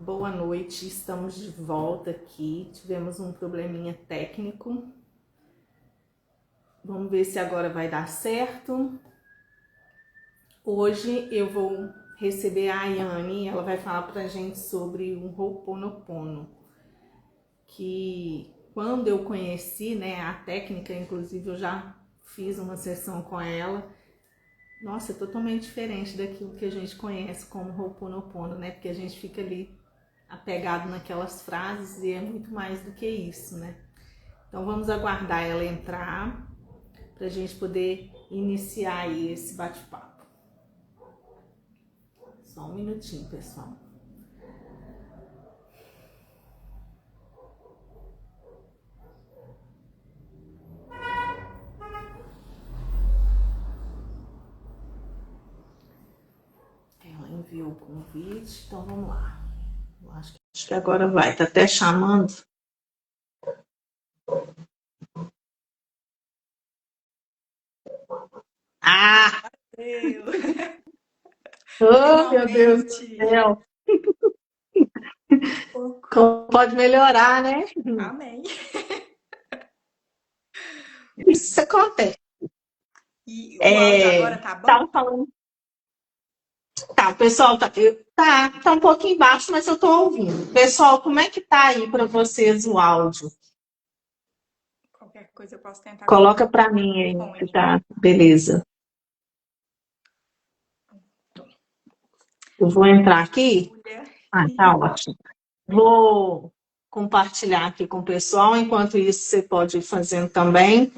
Boa noite, estamos de volta aqui. Tivemos um probleminha técnico. Vamos ver se agora vai dar certo. Hoje eu vou receber a Ayane, ela vai falar pra gente sobre o Ho'oponopono, que quando eu conheci, né, a técnica, inclusive eu já fiz uma sessão com ela. Nossa, é totalmente diferente daquilo que a gente conhece como Ho'oponopono, né? Porque a gente fica ali apegado naquelas frases e é muito mais do que isso, né? Então vamos aguardar ela entrar para a gente poder iniciar aí esse bate-papo. Só um minutinho, pessoal. Ela enviou o convite, então vamos lá. Eu acho que agora vai, tá até chamando. Ah! Oh, meu Deus do céu! Como pode melhorar, né? Amém. Isso acontece. E o áudio agora tá bom? Tava falando. Tá, o pessoal tá um pouquinho baixo, mas eu tô ouvindo. Pessoal, como é que tá aí para vocês o áudio? Qualquer coisa eu posso tentar Coloca colocar para mim aí, se fone. tá beleza. Eu vou entrar aqui. Ah, tá ótimo. Vou compartilhar aqui com o pessoal. Enquanto isso, você pode ir fazendo também.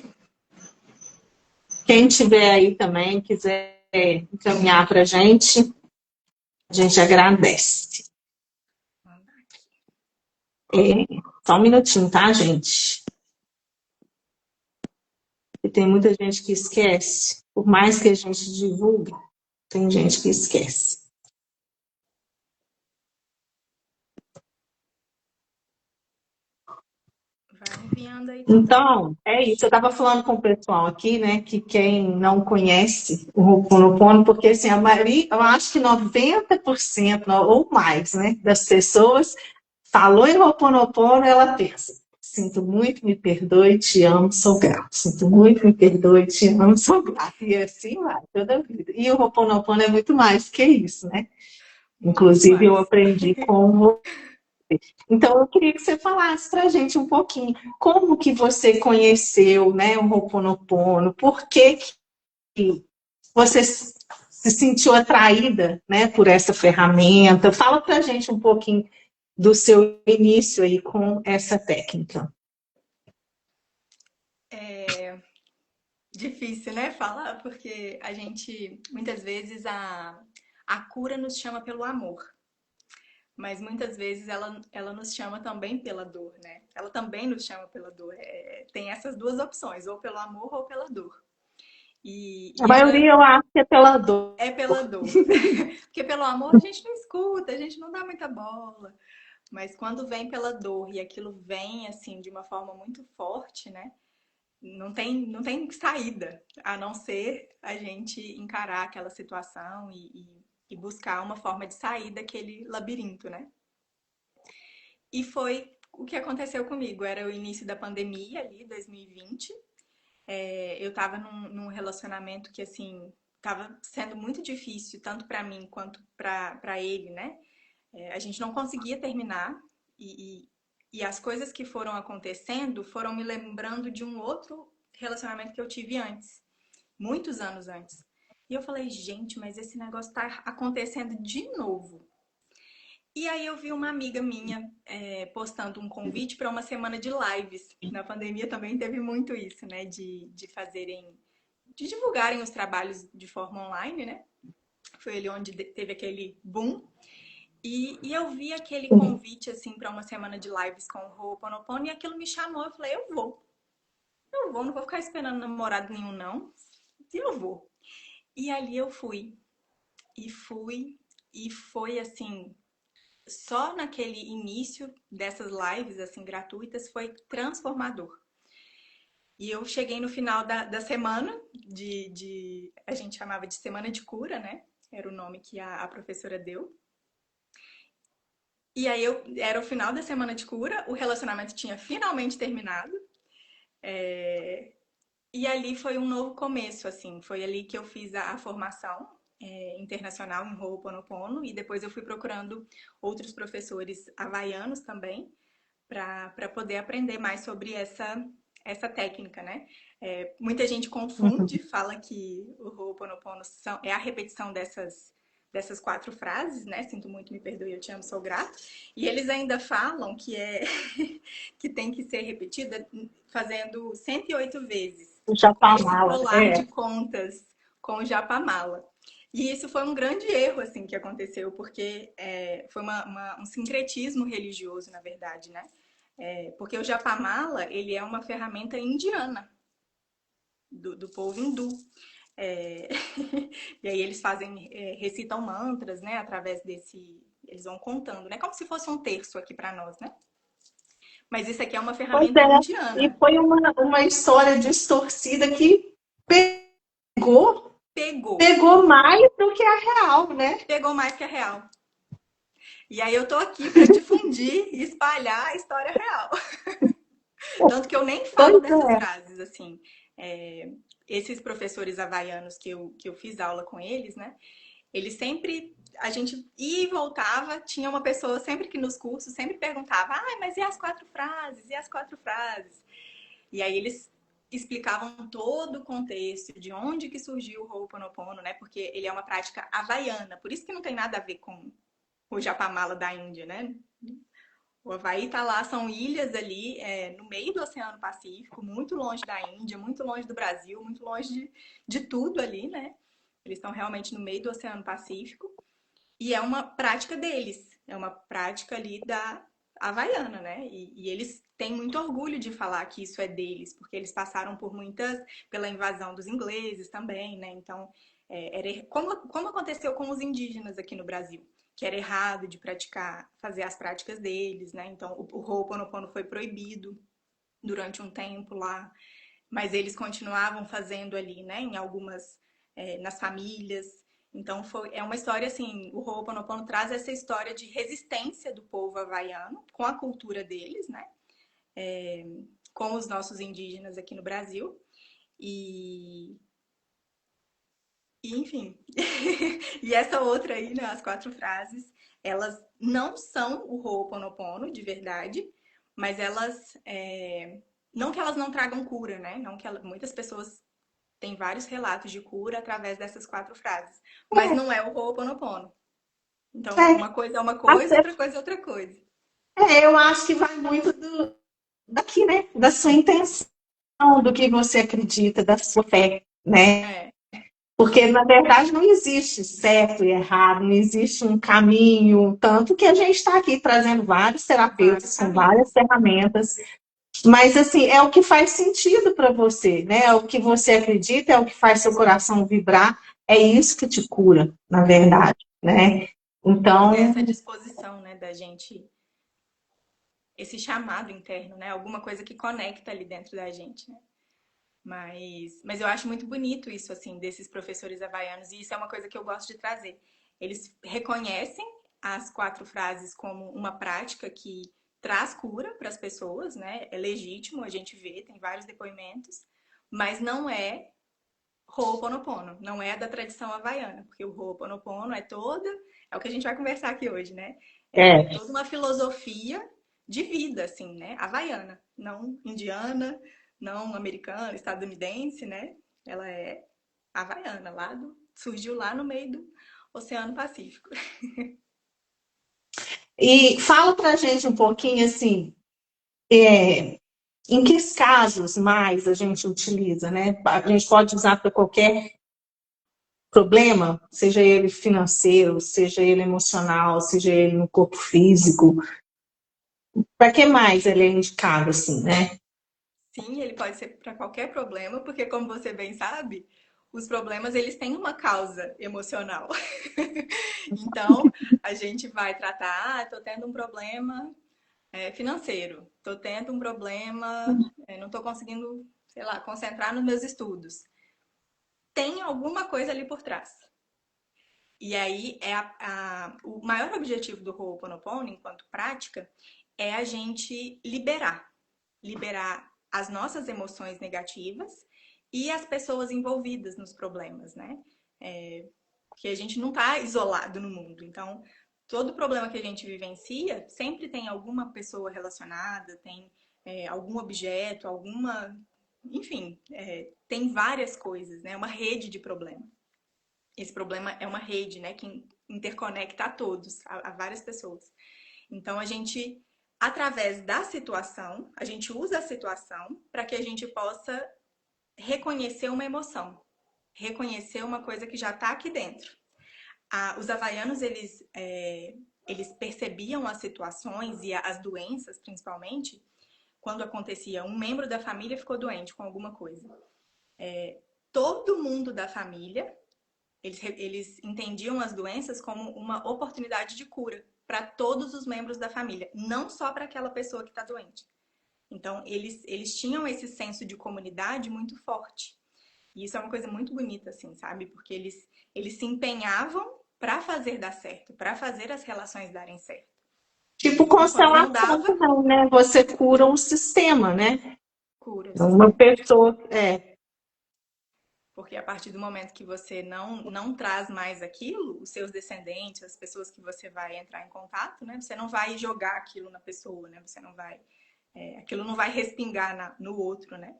Quem tiver aí também, quiser encaminhar para a gente agradece. Só um minutinho, tá, gente? E tem muita gente que esquece. Por mais que a gente divulgue, tem gente que esquece. Vai enviando aí também. Então, é isso. Eu estava falando com o pessoal aqui, né, que quem não conhece o Ho'oponopono, porque assim, a maioria, eu acho que 90% ou mais, né, das pessoas falou em Ho'oponopono, ela pensa: sinto muito, me perdoe, te amo, sou grato. Sinto muito, me perdoe, te amo, sou grato. E assim vai, toda a vida. E o Ho'oponopono é muito mais que isso, né? Muito Inclusive, eu mais. aprendi com. Então, eu queria que você falasse para a gente um pouquinho como que você conheceu, né, o Ho'oponopono, por que que você se sentiu atraída, né, por essa ferramenta. Fala para a gente um pouquinho do seu início aí com essa técnica. É difícil, né, falar, porque a gente, muitas vezes, a cura nos chama pelo amor. Mas muitas vezes ela nos chama também pela dor, né? Ela também nos chama pela dor. Tem essas duas opções, ou pelo amor ou pela dor. A E ela maioria eu acho que é pela dor. é pela dor. Porque pelo amor a gente não escuta, a gente não dá muita bola. Mas quando vem pela dor e aquilo vem assim de uma forma muito forte, né? Não tem saída, a não ser a gente encarar aquela situação e buscar uma forma de sair daquele labirinto, né? E foi o que aconteceu comigo. Era o início da pandemia ali, 2020. Eu tava num relacionamento que, assim, tava sendo muito difícil, tanto pra mim quanto pra ele, né? A gente não conseguia terminar e as coisas que foram acontecendo foram me lembrando de um outro relacionamento que eu tive antes, muitos anos antes. E eu falei, gente, mas esse negócio tá acontecendo de novo. E aí eu vi uma amiga minha postando um convite para uma semana de lives. Na pandemia também teve muito isso, né? De fazerem, de divulgarem os trabalhos de forma online, né? Foi ali onde teve aquele boom. E eu vi aquele convite, assim, para uma semana de lives com o Ho'oponopono e aquilo me chamou. Eu falei, eu vou. Eu vou, não vou ficar esperando namorado nenhum, não. E eu vou. E ali eu fui. E fui. E foi, assim, só naquele início dessas lives, assim, gratuitas, foi transformador. E eu cheguei no final da semana, a gente chamava de semana de cura, né? Era o nome que a professora deu. E aí era o final da semana de cura, o relacionamento tinha finalmente terminado. E ali foi um novo começo, assim. Foi ali que eu fiz a formação internacional em Ho'oponopono e depois eu fui procurando outros professores havaianos também para poder aprender mais sobre essa técnica, né? Muita gente confunde, Uhum. fala que o Ho'oponopono é a repetição dessas 4 frases, né? Sinto muito, me perdoe, eu te amo, sou grato. E eles ainda falam que que tem que ser repetida fazendo 108 vezes, Já com tá esse mala. colar de contas com o Japamala. E isso foi um grande erro, assim, que aconteceu, porque foi um sincretismo religioso, na verdade, né? Porque o Japamala, ele é uma ferramenta indiana, do povo hindu. É, e aí eles recitam mantras, né, através desse, eles vão contando, né, como se fosse um terço aqui para nós, né? Mas isso aqui é uma Pois ferramenta é, e indiana. foi uma história distorcida que pegou, Pegou, pegou mais do que a real, né? pegou mais que a real. E aí eu tô aqui para difundir e espalhar a história real. Tanto que eu nem falo Pois dessas é. frases, assim. É, esses professores havaianos que eu fiz aula com eles, né? Eles sempre, a gente ia e voltava, tinha uma pessoa sempre que nos cursos sempre perguntava, ah, mas e as 4 frases? E as 4 frases? E aí eles explicavam todo o contexto, de onde que surgiu o Ho'oponopono, né? Porque ele é uma prática havaiana, por isso que não tem nada a ver com o Japamala da Índia, né? O Havaí tá lá, são ilhas ali no meio do Oceano Pacífico, muito longe da Índia, muito longe do Brasil, muito longe de tudo ali, né? Eles estão realmente no meio do Oceano Pacífico. E é uma prática deles, é uma prática ali da havaiana, né? E eles têm muito orgulho de falar que isso é deles, porque eles passaram por pela invasão dos ingleses também, né? Então, como aconteceu com os indígenas aqui no Brasil, que era errado de praticar, fazer as práticas deles, né? Então, o Ho'oponopono foi proibido durante um tempo lá, mas eles continuavam fazendo ali, né? Em algumas, nas famílias. Então é uma história assim, o Ho'oponopono traz essa história de resistência do povo havaiano com a cultura deles, né? Com os nossos indígenas aqui no Brasil. E, enfim. E essa outra aí, né, as 4 frases, elas não são o Ho'oponopono de verdade, mas elas não que elas não tragam cura, né? Não que muitas pessoas tem vários relatos de cura através dessas 4 frases. Mas não é o Ho'oponopono. Então, É, uma coisa é uma coisa, até- outra coisa é outra coisa. eu acho que vai muito daqui, né? Da sua intenção, do que você acredita, da sua fé, né? É, Porque, na verdade, não existe certo e errado, não existe um caminho, tanto que a gente está aqui trazendo vários vários terapeutas com várias caminhos. ferramentas, mas, assim, é o que faz sentido para você, né? É o que você acredita, é o que faz seu coração vibrar, é isso que te cura, na verdade, né? É essa Então, disposição, né, da gente, esse chamado interno, né? Alguma coisa que conecta ali dentro da gente, né? Mas eu acho muito bonito isso, assim, desses professores havaianos, e isso é uma coisa que eu gosto de trazer. Eles reconhecem as 4 frases como uma prática que traz cura para as pessoas, né? É legítimo, a gente vê, tem vários depoimentos, mas não é Ho'oponopono, não é da tradição havaiana, porque o Ho'oponopono é o que a gente vai conversar aqui hoje, né? É é, toda uma filosofia de vida, assim, né? Havaiana, não indiana, não americana, estadunidense, né? Ela é havaiana, surgiu lá no meio do Oceano Pacífico. e fala para a gente um pouquinho, assim, é, em que casos mais a gente utiliza, né? A gente pode usar para qualquer problema, seja ele financeiro, seja ele emocional, seja ele no corpo físico. Para que mais ele é indicado, assim, né? Sim, ele pode ser para qualquer problema, porque como você bem sabe, os problemas eles têm uma causa emocional. Então, a gente vai tratar, estou tendo um problema financeiro, estou tendo um problema, não estou conseguindo, sei lá, concentrar nos meus estudos. Tem alguma coisa ali por trás. E aí, o maior objetivo do Ho'oponopono, enquanto prática, é a gente liberar as nossas emoções negativas e as pessoas envolvidas nos problemas, né? Porque a gente não está isolado no mundo. Então, todo problema que a gente vivencia, sempre tem alguma pessoa relacionada, tem algum objeto, enfim, tem várias coisas, né? Uma rede de problema. Esse problema é uma rede, né? Que interconecta a todos, a várias pessoas. Então, a gente, através da situação, a gente usa a situação para que a gente possa reconhecer uma emoção, reconhecer uma coisa que já está aqui dentro. Os havaianos, eles percebiam as situações e as doenças, principalmente, quando acontecia um membro da família ficou doente com alguma coisa. Todo mundo da família, eles entendiam as doenças como uma oportunidade de cura para todos os membros da família, não só para aquela pessoa que está doente. Então, eles tinham esse senso de comunidade muito forte. E isso é uma coisa muito bonita, assim, sabe? Porque eles se empenhavam para fazer dar certo, para fazer as relações darem certo. Tipo E quando não constelação dava, também, né? Você cura um sistema, né? cura. Uma pessoa, Porque a partir do momento que você não traz mais aquilo, os seus descendentes, as pessoas que você vai entrar em contato, né? Você não vai jogar aquilo na pessoa, né? Você não vai... aquilo não vai respingar no outro, né?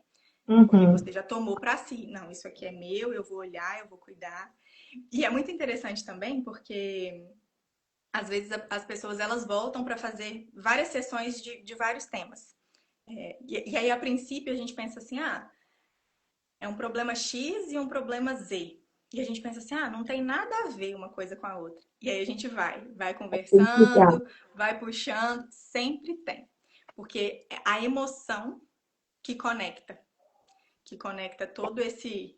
Porque você já tomou para si. Não, isso aqui é meu, eu vou olhar, eu vou cuidar. E é muito interessante também, porque às vezes as pessoas elas voltam para fazer várias sessões de vários temas. E aí, a princípio, a gente pensa assim, é um problema X e um problema Z. E a gente pensa assim, não tem nada a ver uma coisa com a outra. E aí a gente vai conversando, vai puxando, sempre tem. Porque é a emoção que conecta todo esse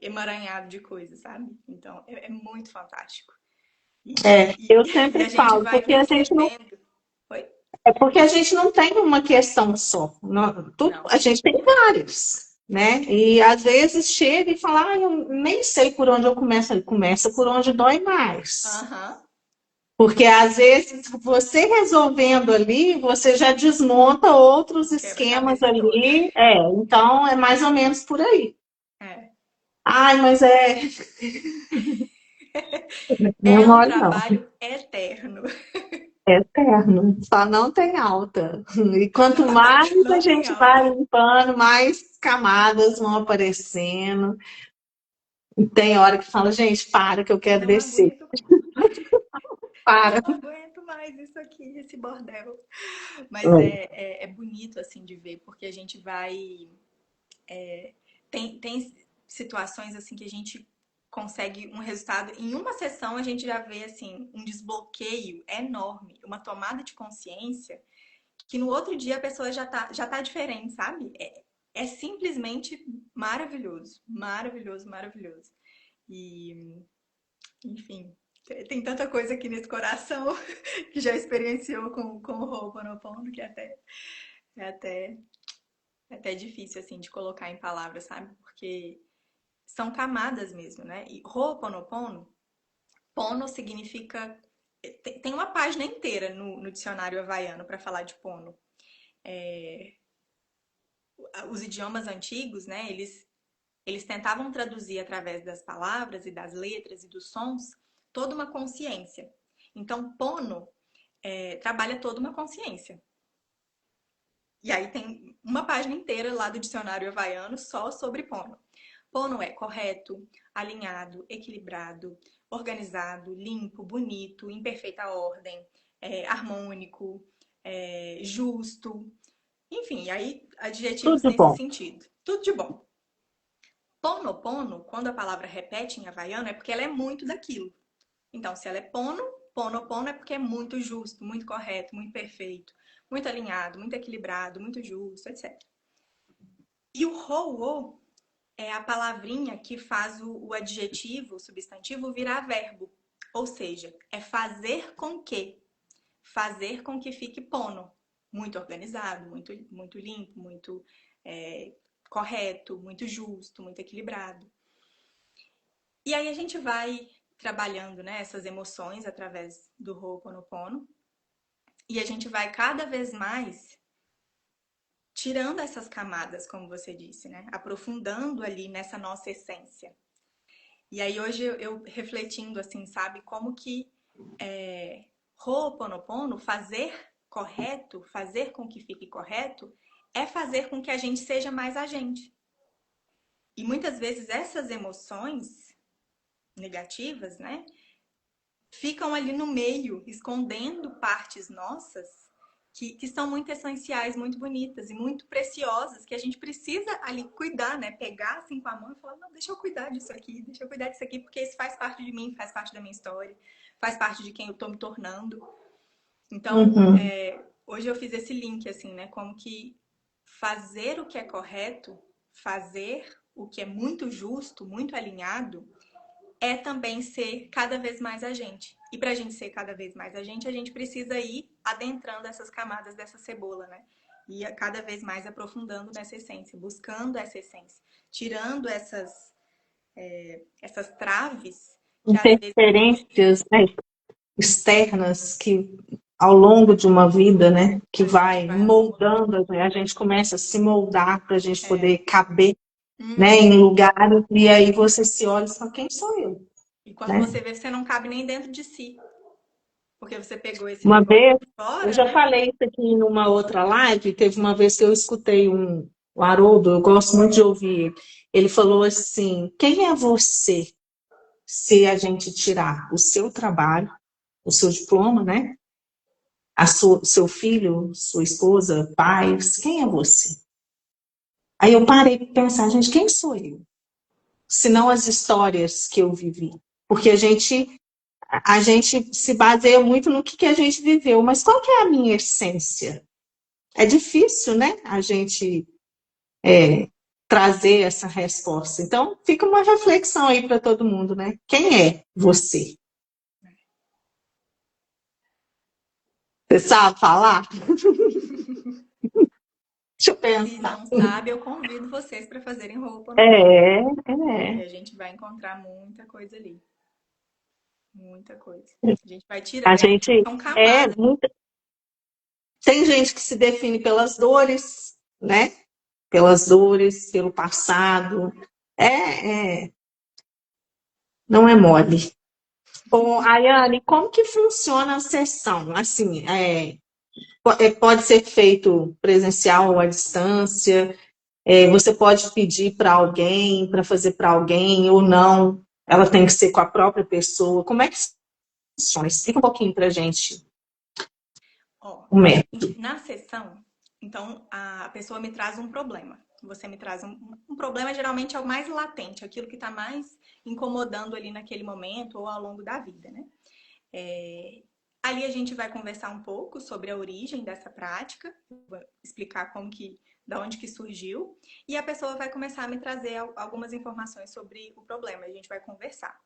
emaranhado de coisas, sabe? Então, é muito fantástico. eu E sempre a gente falo, vai porque a gente não, percebendo. Oi? é porque a gente não tem uma questão só. Não. A gente tem vários, né? E às vezes chega e fala, eu nem sei por onde eu começo. Ele começa por onde dói mais. Aham. Porque às vezes você resolvendo ali, você já desmonta outros esquemas Quebra-cabeça todo. ali. Então é mais ou menos por aí. É. Ai, mas não é É um mole, não. trabalho eterno. É eterno, só não tem alta. E quanto mais a Não tem gente alta. vai limpando, mais camadas vão aparecendo. E tem hora que fala, gente, para que eu quero Não descer. aguento, Para. não aguento mais isso aqui, esse bordel. Mas é bonito, assim, de ver, porque a gente vai... Tem situações, assim, que a gente consegue um resultado. Em uma sessão, a gente já vê, assim, um desbloqueio enorme, uma tomada de consciência, que no outro dia a pessoa já tá diferente, sabe? É simplesmente maravilhoso. Maravilhoso, maravilhoso. E, enfim, tem tanta coisa aqui nesse coração que já experienciou com o Ho'oponopono que é até difícil, assim, de colocar em palavras, sabe? Porque são camadas mesmo, né? E Ho'oponopono, pono significa... Tem uma página inteira no dicionário havaiano para falar de pono. Os idiomas antigos, né? Eles tentavam traduzir através das palavras e das letras e dos sons toda uma consciência. Então, pono trabalha toda uma consciência. E aí tem uma página inteira lá do dicionário havaiano só sobre pono. Pono é correto, alinhado, equilibrado, organizado, limpo, bonito, em perfeita ordem, harmônico, justo. Enfim, aí adjetivos Tudo nesse bom. sentido. Tudo de bom. Ponopono, quando a palavra repete em havaiano, é porque ela é muito daquilo. Então, se ela é pono, ponopono é porque é muito justo, muito correto, muito perfeito, muito alinhado, muito equilibrado, muito justo, etc. E o ho é a palavrinha que faz o adjetivo, o substantivo, virar verbo. Ou seja, é fazer com que. Fazer com que fique pono. Muito organizado, muito limpo, muito correto, muito justo, muito equilibrado. E aí a gente vai trabalhando, né, essas emoções através do Ho'oponopono. E a gente vai cada vez mais tirando essas camadas, como você disse, né? Aprofundando ali nessa nossa essência. E aí hoje eu refletindo assim, sabe, como que Ho'oponopono, fazer correto, fazer com que fique correto, é fazer com que a gente seja mais a gente. E muitas vezes essas emoções negativas, né, ficam ali no meio, escondendo partes nossas que são muito essenciais, muito bonitas e muito preciosas, que a gente precisa ali cuidar, né? Pegar assim com a mão e falar, não, deixa eu cuidar disso aqui, deixa eu cuidar disso aqui, porque isso faz parte de mim, faz parte da minha história, faz parte de quem eu tô me tornando. Então, Uhum. hoje eu fiz esse link, assim, né? Como que fazer o que é correto, fazer o que é muito justo, muito alinhado, é também ser cada vez mais a gente. E para a gente ser cada vez mais a gente precisa ir adentrando essas camadas dessa cebola, né? E cada vez mais aprofundando nessa essência, buscando essa essência, tirando essas traves que às vezes... Interferências, né, externas que ao longo de uma vida, né, que A gente vai vai acumulando. moldando, né, a gente começa a se moldar para a gente É. poder caber, né, Uhum. em lugares, e aí você se olha e fala, quem sou eu? E quando Né? você vê, você não cabe nem dentro de si. Porque você pegou esse Uma negócio vez, de eu fora, já né? falei isso aqui numa outra live, teve uma vez que eu escutei o Haroldo, eu gosto muito de ouvir ele. Ele falou assim: quem é você se a gente tirar o seu trabalho, o seu diploma, né? Seu filho, sua esposa, pais, quem é você? Aí eu parei para pensar, gente, quem sou eu? Se não as histórias que eu vivi. Porque a gente se baseia muito no que a gente viveu, mas qual que é a minha essência? É difícil, né? A gente trazer essa resposta. Então, fica uma reflexão aí para todo mundo, né? Quem é você? Você sabe falar? Deixa eu Se pensar. não sabe, eu convido vocês para fazerem Ho'oponopono. É, E é. a gente vai encontrar muita coisa ali. Muita coisa. A gente vai A tirar. gente São é camadas. muito. Tem gente que se define pelas dores, né? Pelas dores, pelo passado. É, não é mole. Ô, Ayane, como que funciona a sessão? Assim, pode ser feito presencial ou à distância? Você pode pedir para alguém, para fazer para alguém, ou não? Ela tem que ser com a própria pessoa? Como é que funciona? Explica um pouquinho para a gente Ó, o método. na sessão, então a pessoa me traz um problema. Você me traz um problema, geralmente é o mais latente, aquilo que está mais incomodando ali naquele momento ou ao longo da vida, né? Ali a gente vai conversar um pouco sobre a origem dessa prática, vou explicar da onde que surgiu, e a pessoa vai começar a me trazer algumas informações sobre o problema. A gente vai conversar.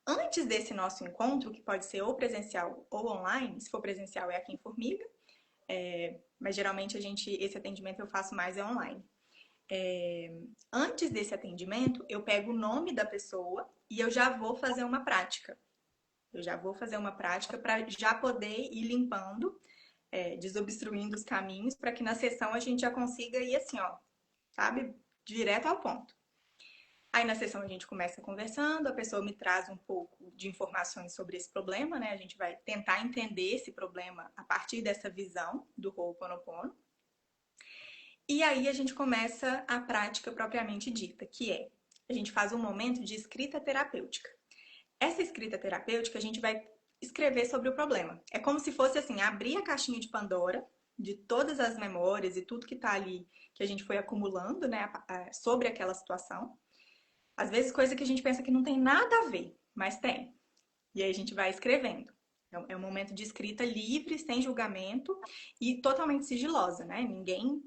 Antes desse nosso encontro, que pode ser ou presencial ou online, se for presencial é aqui em Formiga, mas geralmente esse atendimento eu faço mais online. Antes desse atendimento, eu pego o nome da pessoa e eu já vou fazer uma prática. Eu já vou fazer uma prática para já poder ir limpando, desobstruindo os caminhos, para que na sessão a gente já consiga ir assim, ó, sabe? Direto ao ponto. Aí na sessão a gente começa conversando, a pessoa me traz um pouco de informações sobre esse problema, né? A gente vai tentar entender esse problema a partir dessa visão do Ho'oponopono. E aí a gente começa a prática propriamente dita, que é a gente faz um momento de escrita terapêutica. Essa escrita terapêutica a gente vai escrever sobre o problema. É como se fosse assim, abrir a caixinha de Pandora de todas as memórias e tudo que está ali que a gente foi acumulando, né, sobre aquela situação. Às vezes coisa que a gente pensa que não tem nada a ver, mas tem. E aí a gente vai escrevendo. É um momento de escrita livre, sem julgamento e totalmente sigilosa, né? Ninguém,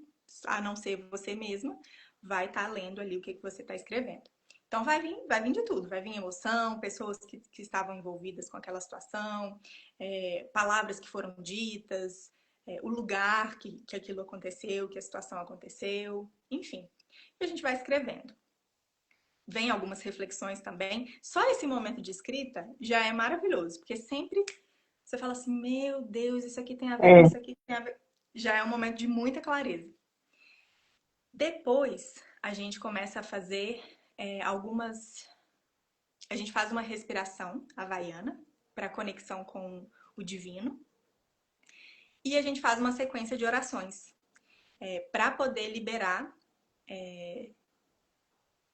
a não ser você mesma, vai estar lendo ali o que você está escrevendo. Então vai vir de tudo, vai vir emoção, pessoas que estavam envolvidas com aquela situação, palavras que foram ditas, o lugar que aquilo aconteceu, que a situação aconteceu, enfim. E a gente vai escrevendo. vem algumas reflexões também. Só esse momento de escrita já é maravilhoso, porque sempre você fala assim, meu Deus, isso aqui tem a ver com É, isso aqui, tem a ver. Já é um momento de muita clareza. Depois, a gente começa a fazer algumas. A gente faz uma respiração havaiana para conexão com o divino. E a gente faz uma sequência de orações para poder liberar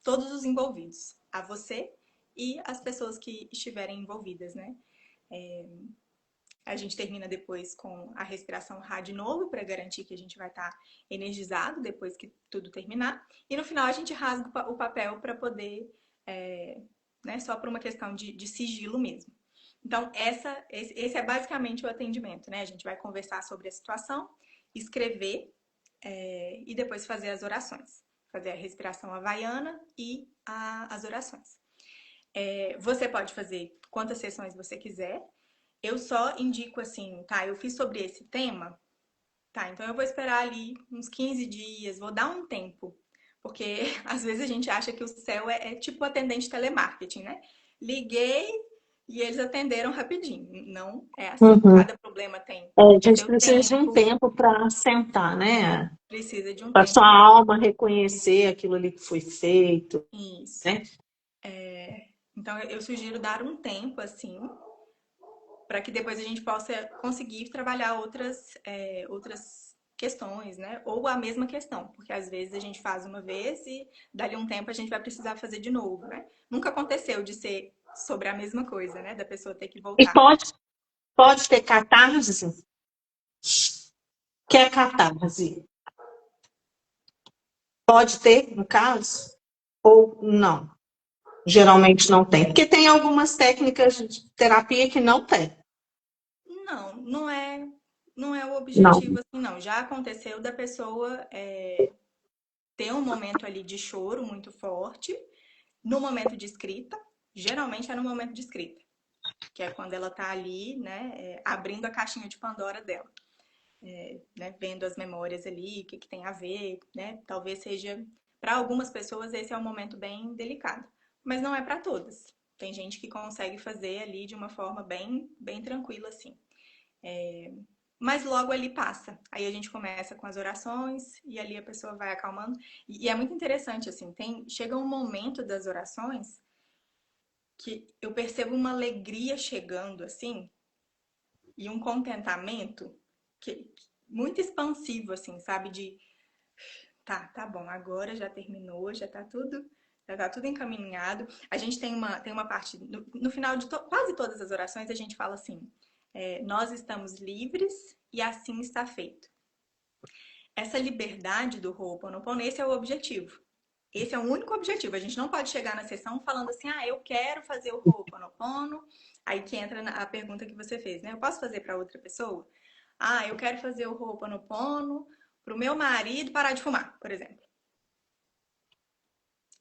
todos os envolvidos, a você e as pessoas que estiverem envolvidas, né? A gente termina depois com a respiração Rá de novo, para garantir que a gente vai estar energizado depois que tudo terminar. E no final a gente rasga o papel para poder, né, só por uma questão de sigilo mesmo. Então, esse é basicamente o atendimento, né? A gente vai conversar sobre a situação, escrever e depois fazer as orações. Fazer a respiração havaiana e as orações. Você pode fazer quantas sessões você quiser. Eu só indico assim, tá? Eu fiz sobre esse tema, tá? Então eu vou esperar ali uns 15 dias, vou dar um tempo. Porque às vezes a gente acha que o céu é tipo atendente telemarketing, né? Liguei e eles atenderam rapidinho. Não é assim. uhum. Cada problema tem A gente seu precisa de um tempo, tempo para sentar, né? precisa de um Para sua tempo para alma reconhecer aquilo ali que foi feito, isso. né? Então eu sugiro dar um tempo assim, para que depois a gente possa conseguir trabalhar outras questões, né? Ou a mesma questão, porque às vezes a gente faz uma vez e dali um tempo a gente vai precisar fazer de novo, né? Nunca aconteceu de ser sobre a mesma coisa, né? Da pessoa ter que E voltar. pode ter catarse, que é catarse. Pode ter, no caso, ou não. Geralmente não tem. Porque tem algumas técnicas de terapia que não tem. Não é o Não. objetivo assim, não. Já aconteceu da pessoa ter um momento ali de choro muito forte, no momento de escrita, geralmente é no momento de escrita, que é quando ela tá ali, né, abrindo a caixinha de Pandora dela, né, vendo as memórias ali, o que tem a ver, né, talvez seja, para algumas pessoas esse é um momento bem delicado, mas não é para todas. Tem gente que consegue fazer ali de uma forma bem, bem tranquila, assim. Mas logo ali passa. Aí a gente começa com as orações e ali a pessoa vai acalmando. E é muito interessante, assim, chega um momento das orações que eu percebo uma alegria chegando, assim, e um contentamento muito expansivo, assim, sabe? Tá bom, agora já terminou, já tá tudo encaminhado. A gente tem uma parte, no final de quase todas as orações, a gente fala assim, nós estamos livres e assim está feito. Essa liberdade do Ho'oponopono, esse é o objetivo. Esse é o único objetivo. A gente não pode chegar na sessão falando assim, eu quero fazer o Ho'oponopono. Aí que entra a pergunta que você fez, né? Eu posso fazer para outra pessoa? Eu quero fazer o Ho'oponopono para o meu marido parar de fumar, por exemplo.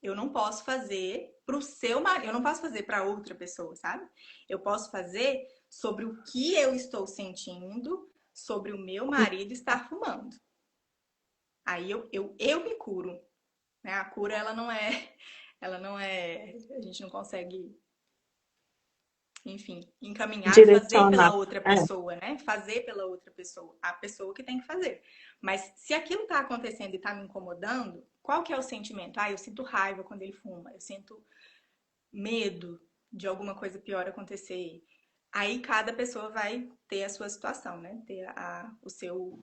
Eu não posso fazer para o seu marido, eu não posso fazer para outra pessoa, sabe? Eu posso fazer sobre o que eu estou sentindo sobre o meu marido estar fumando. Aí eu me curo, né? A cura, a gente não consegue, enfim, encaminhar, fazer pela Direcionar. outra pessoa, né? Fazer pela outra pessoa, a pessoa que tem que fazer. Mas se aquilo tá acontecendo e tá me incomodando, qual que é o sentimento? Eu sinto raiva quando ele fuma, eu sinto medo de alguma coisa pior acontecer. Aí cada pessoa vai ter a sua situação, né? Ter o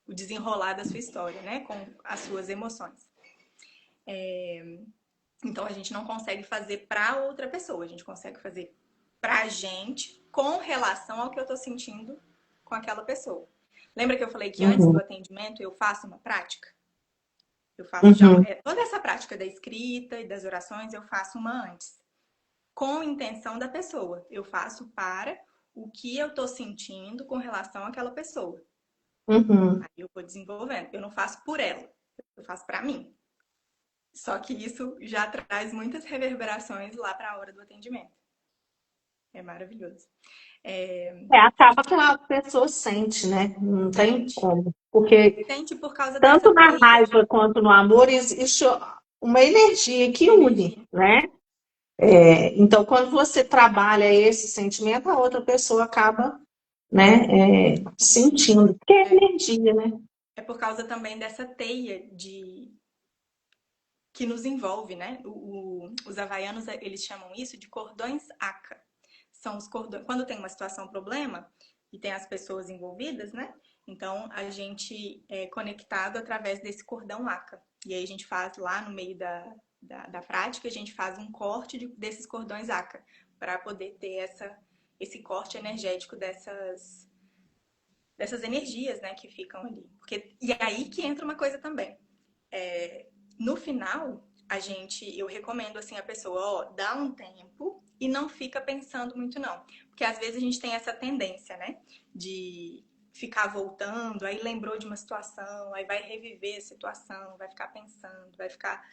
desenrolar da sua história, né? Com as suas emoções. Então a gente não consegue fazer para outra pessoa, a gente consegue fazer pra gente com relação ao que eu tô sentindo com aquela pessoa. Lembra que eu falei que antes do Uhum, atendimento eu faço uma prática? Eu faço já uhum, toda essa prática da escrita e das orações, eu faço uma antes, com a intenção da pessoa. Eu faço para o que eu tô sentindo com relação àquela pessoa. uhum. Aí eu vou desenvolvendo. Eu não faço por ela, eu faço para mim. Só que isso já traz muitas reverberações lá para a hora do atendimento. É maravilhoso. Acaba que a pessoa sente, né? Não tem Sente. como. Porque Sente por causa dessa tanto na trilha. raiva quanto no amor existe uma energia que une, né? Então, quando você trabalha esse sentimento, a outra pessoa acaba, né, sentindo, porque é energia, né? É por causa também dessa teia que nos envolve, né? Os havaianos, eles chamam isso de cordões ACA. São os cordões, quando tem uma situação problema e tem as pessoas envolvidas, né? Então a gente é conectado através desse cordão ACA. E aí a gente faz lá no meio da prática, a gente faz um corte desses cordões ACA para poder ter esse corte energético dessas energias, né, que ficam ali. E aí que entra uma coisa também. No final, eu recomendo assim a pessoa, ó, dá um tempo e não fica pensando muito não. Porque às vezes a gente tem essa tendência, né, de ficar voltando, aí lembrou de uma situação, aí vai reviver a situação, vai ficar pensando, vai ficar...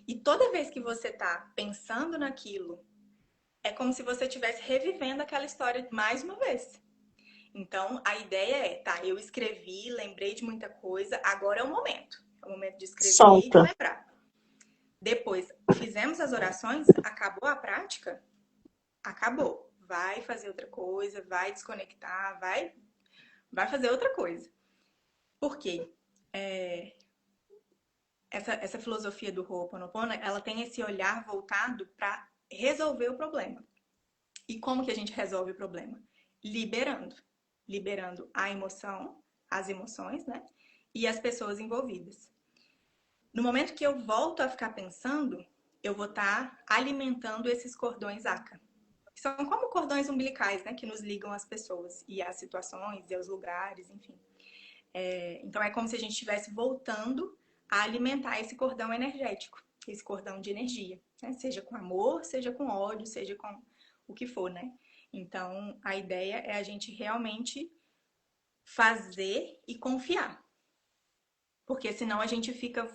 E toda vez que você tá pensando naquilo, é como se você estivesse revivendo aquela história mais uma vez. Então, a ideia tá, eu escrevi, lembrei de muita coisa, agora é o momento. É o momento de escrever e de lembrar. Depois, fizemos as orações, acabou a prática? Acabou. Vai fazer outra coisa, vai desconectar, vai fazer outra coisa. Por quê? Essa filosofia do Ho'oponopono, ela tem esse olhar voltado para resolver o problema. E como que a gente resolve o problema? Liberando a emoção, as emoções, né? E as pessoas envolvidas. No momento que eu volto a ficar pensando, eu vou estar alimentando esses cordões ACA. São como cordões umbilicais, né? Que nos ligam às pessoas e às situações e aos lugares, enfim. Então é como se a gente estivesse voltando a alimentar esse cordão energético, esse cordão de energia, né? Seja com amor, seja com ódio, seja com o que for, né? Então, a ideia é a gente realmente fazer e confiar. Porque senão a gente fica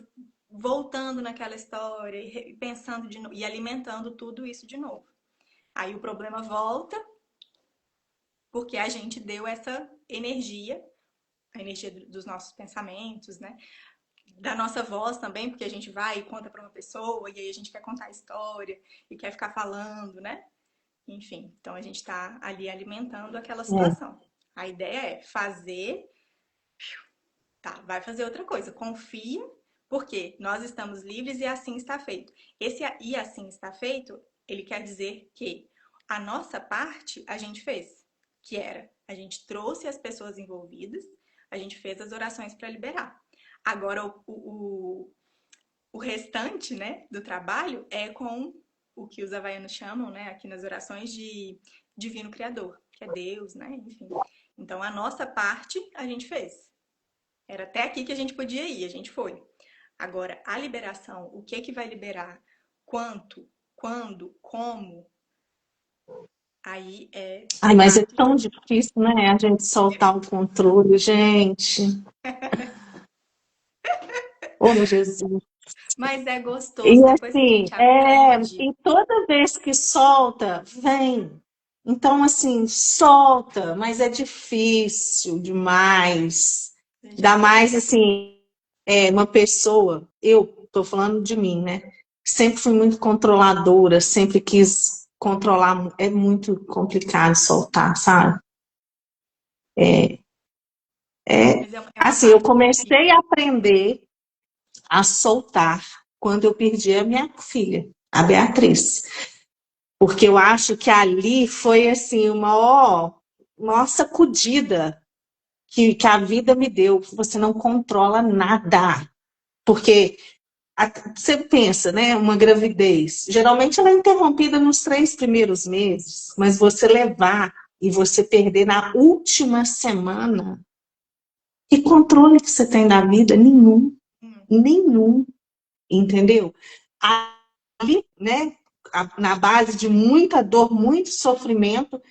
voltando naquela história e pensando de novo, e alimentando tudo isso de novo. Aí o problema volta porque a gente deu essa energia, a energia dos nossos pensamentos, né? Da nossa voz também, porque a gente vai e conta para uma pessoa e aí a gente quer contar a história e quer ficar falando, né? Enfim, então a gente está ali alimentando aquela situação. A ideia é fazer, tá, vai fazer outra coisa, confia, porque nós estamos livres e assim está feito. Esse e assim está feito, ele quer dizer que a nossa parte a gente fez, que era, a gente trouxe as pessoas envolvidas, a gente fez as orações para liberar. Agora, o restante, né, do trabalho é com o que os havaianos chamam, né, aqui nas orações, de divino criador, que é Deus, né, enfim. Então, a nossa parte a gente fez. Era até aqui que a gente podia ir, a gente foi. Agora, a liberação, o que é que vai liberar? Quanto? Quando? Como? Aí é... Ai, mas é tão difícil, né, a gente soltar o controle, gente. Oh, Jesus. Mas é gostoso, E depois que a assim, gente aprende. e toda vez que solta, vem. Então, assim, solta, mas é difícil demais. Ainda mais, assim, uma pessoa, eu tô falando de mim, né? Sempre fui muito controladora, sempre quis controlar, é muito complicado soltar, sabe? Assim, eu comecei a aprender a soltar quando eu perdi a minha filha, a Beatriz. Porque eu acho que ali foi assim uma sacudida que a vida me deu. Você não controla nada. Porque você pensa, né? Uma gravidez. Geralmente ela é interrompida nos 3 primeiros meses, mas você levar e você perder na última semana, que controle que você tem da vida? Nenhum. Nenhum. Entendeu? Ali, né? Na base de muita dor, muito sofrimento,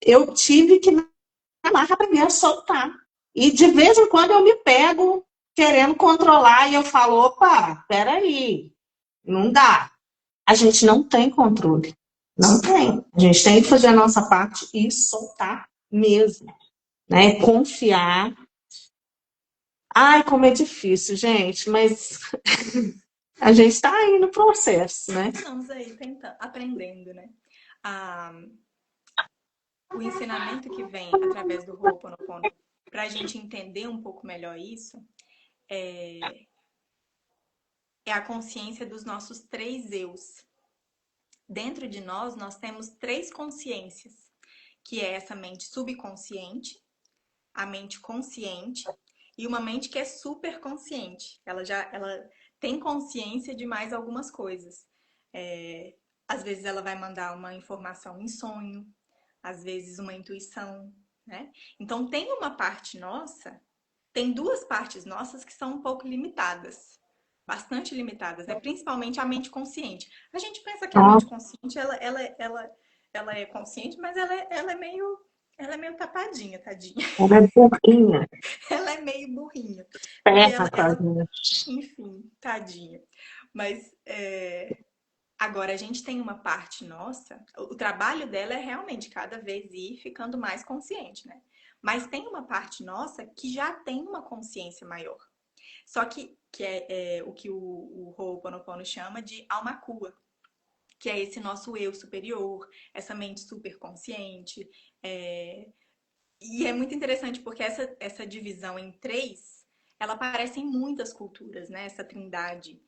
eu tive que na marra aprender a soltar. E de vez em quando eu me pego querendo controlar e eu falo, opa, peraí, não dá. A gente não tem controle. Não tem. A gente tem que fazer a nossa parte e soltar mesmo. Né? Confiar. Ai, como é difícil, gente, mas A gente está aí no processo, né? Estamos aí tentando, aprendendo, né? Ah, o ensinamento que vem através do Ho'oponopono, para a gente entender um pouco melhor isso, é a consciência dos nossos três eus. Dentro de nós, nós temos três consciências, que é essa mente subconsciente, a mente consciente e uma mente que é superconsciente. Ela tem consciência de mais algumas coisas. Às vezes ela vai mandar uma informação em sonho, às vezes uma intuição, né? Então tem uma parte nossa, tem duas partes nossas que são um pouco limitadas, bastante limitadas, né? Principalmente a mente consciente. A gente pensa que a mente Nossa, consciente ela é consciente, mas ela é meio tapadinha, tadinha. ela é burrinha, Ela é meio burrinha, porque perna com a gente. enfim, tadinha. Mas agora a gente tem uma parte nossa, o trabalho dela é realmente cada vez ir ficando mais consciente, né? Mas tem uma parte nossa que já tem uma consciência maior. Só que é o que o Ho'oponopono chama de alma cua, que é esse nosso eu superior, essa mente superconsciente. E é muito interessante porque essa divisão em três, ela aparece em muitas culturas, né? Essa trindade.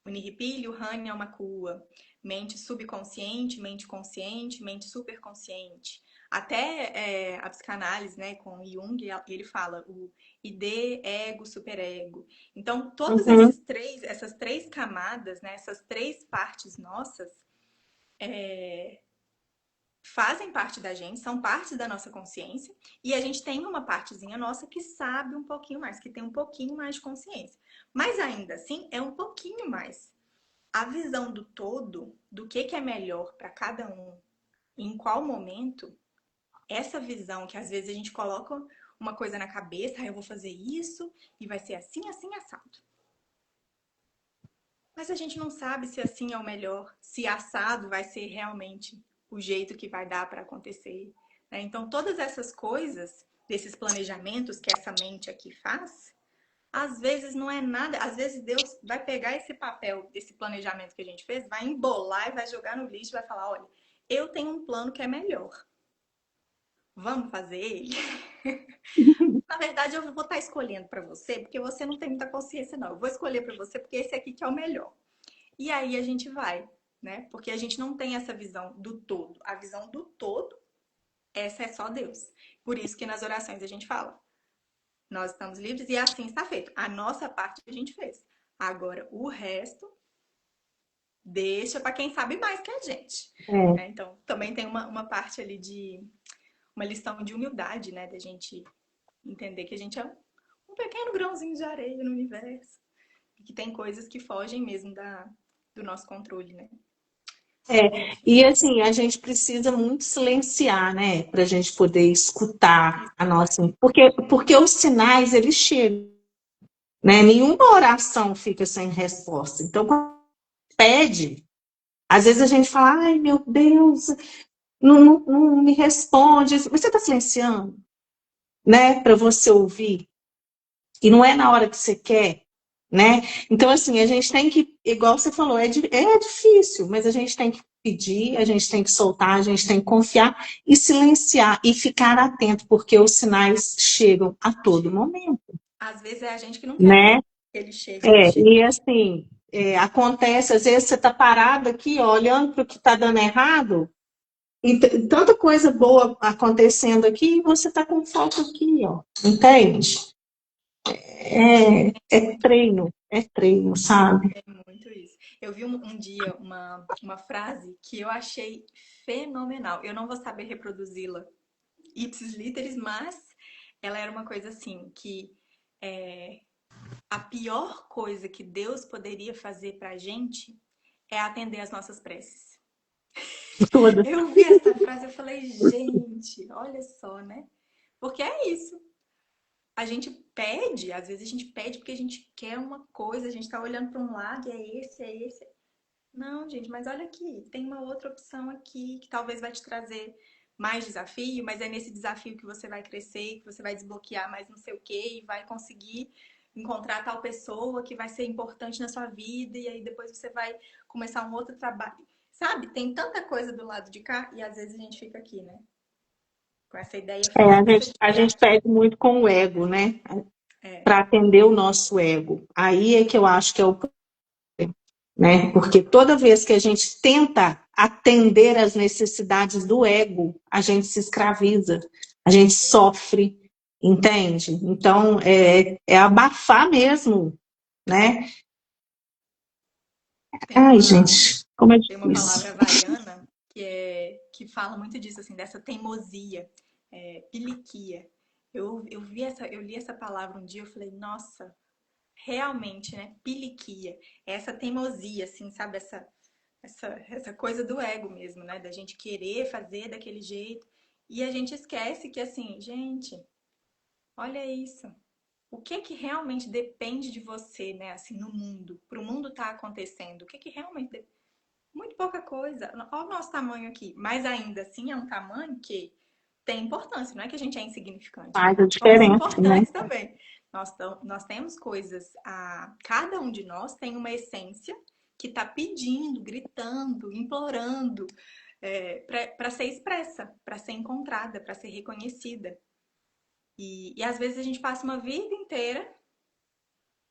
O Nihipilho, Ranya, Makua, mente subconsciente, mente consciente, mente superconsciente. Até a psicanálise, né, com Jung, ele fala o id, ego, superego. Então, todas Uhum. essas três camadas, né, essas três partes nossas, fazem parte da gente, são partes da nossa consciência, e a gente tem uma partezinha nossa que sabe um pouquinho mais, que tem um pouquinho mais de consciência. Mas ainda assim, é um pouquinho mais. A visão do todo, do que é melhor para cada um, em qual momento, essa visão que às vezes a gente coloca uma coisa na cabeça, eu vou fazer isso e vai ser assim, assim, assado. Mas a gente não sabe se assim é o melhor, se assado vai ser realmente o jeito que vai dar para acontecer, né? Então, todas essas coisas, desses planejamentos que essa mente aqui faz, às vezes não é nada, às vezes Deus vai pegar esse papel, desse planejamento que a gente fez, vai embolar e vai jogar no lixo e vai falar, olha, eu tenho um plano que é melhor. Vamos fazer ele? Na verdade, eu vou estar escolhendo para você, porque você não tem muita consciência, não. Eu vou escolher para você, porque esse aqui que é o melhor. E aí a gente vai, né? Porque a gente não tem essa visão do todo. A visão do todo, essa é só Deus. Por isso que nas orações a gente fala, nós estamos livres e assim está feito. A nossa parte a gente fez. Agora, o resto, deixa para quem sabe mais que a gente. É. Né? Então, também tem uma parte ali de uma lição de humildade, né? Da gente entender que a gente é um pequeno grãozinho de areia no universo. E que tem coisas que fogem mesmo do nosso controle, né? E assim, a gente precisa muito silenciar, né, para a gente poder escutar a nossa. Porque os sinais, eles chegam, né? Nenhuma oração fica sem resposta. Então, quando pede, às vezes a gente fala, ai meu Deus, não me responde. Mas você está silenciando, né, para você ouvir. E não é na hora que você quer, né? Então, assim, a gente tem que, igual você falou, é difícil, mas a gente tem que pedir, a gente tem que soltar, a gente tem que confiar e silenciar e ficar atento, porque os sinais chegam a todo momento, Às vezes é a gente que não quer né? que ele chegue, ele chega. E assim, acontece, às vezes você está parado aqui, ó, olhando para o que está dando errado, e tanta coisa boa acontecendo aqui, e você está com foco aqui, ó, entende? É treino, sabe? É muito isso. Eu vi um dia uma frase que eu achei fenomenal. Eu não vou saber reproduzi-la ipsis literis, mas ela era uma coisa assim, que é, a pior coisa que Deus poderia fazer pra gente é atender as nossas preces. Toda. Eu vi essa frase e falei, gente, olha só, né? Porque é isso. A gente pede, às vezes a gente pede porque a gente quer uma coisa, a gente tá olhando para um lado e é esse. Não, gente, mas olha aqui, tem uma outra opção aqui que talvez vai te trazer mais desafio, mas é nesse desafio que você vai crescer, que você vai desbloquear mais não sei o quê e vai conseguir encontrar tal pessoa que vai ser importante na sua vida e aí depois você vai começar um outro trabalho. Sabe? Tem tanta coisa do lado de cá e às vezes a gente fica aqui, né? Com essa ideia fixa A de gente pede muito com o ego, né? é, Para atender o nosso ego. Aí é que eu acho que é o problema, né? Porque toda vez que a gente tenta atender às necessidades do ego, a gente se escraviza, a gente sofre, entende? Então, é abafar mesmo, né? tem Ai, uma, gente, como é tem uma palavra difícil. havaiana que fala muito disso, assim, dessa teimosia, piliquia. Eu li essa palavra um dia, eu falei, nossa, realmente, né? Piliquia. É essa teimosia, assim, sabe? Essa coisa do ego mesmo, né? Da gente querer fazer daquele jeito. E a gente esquece que, assim, gente, olha isso. O que que realmente depende de você, né? Assim, no mundo, para o mundo estar acontecendo. O que que realmente muito pouca coisa. Olha o nosso tamanho aqui. Mas ainda assim é um tamanho que tem importância. Não é que a gente é insignificante. Faz a Somos diferença, né? importantes também. Nós temos coisas. Cada um de nós tem uma essência que está pedindo, gritando, implorando para ser expressa, para ser encontrada, para ser reconhecida. E às vezes a gente passa uma vida inteira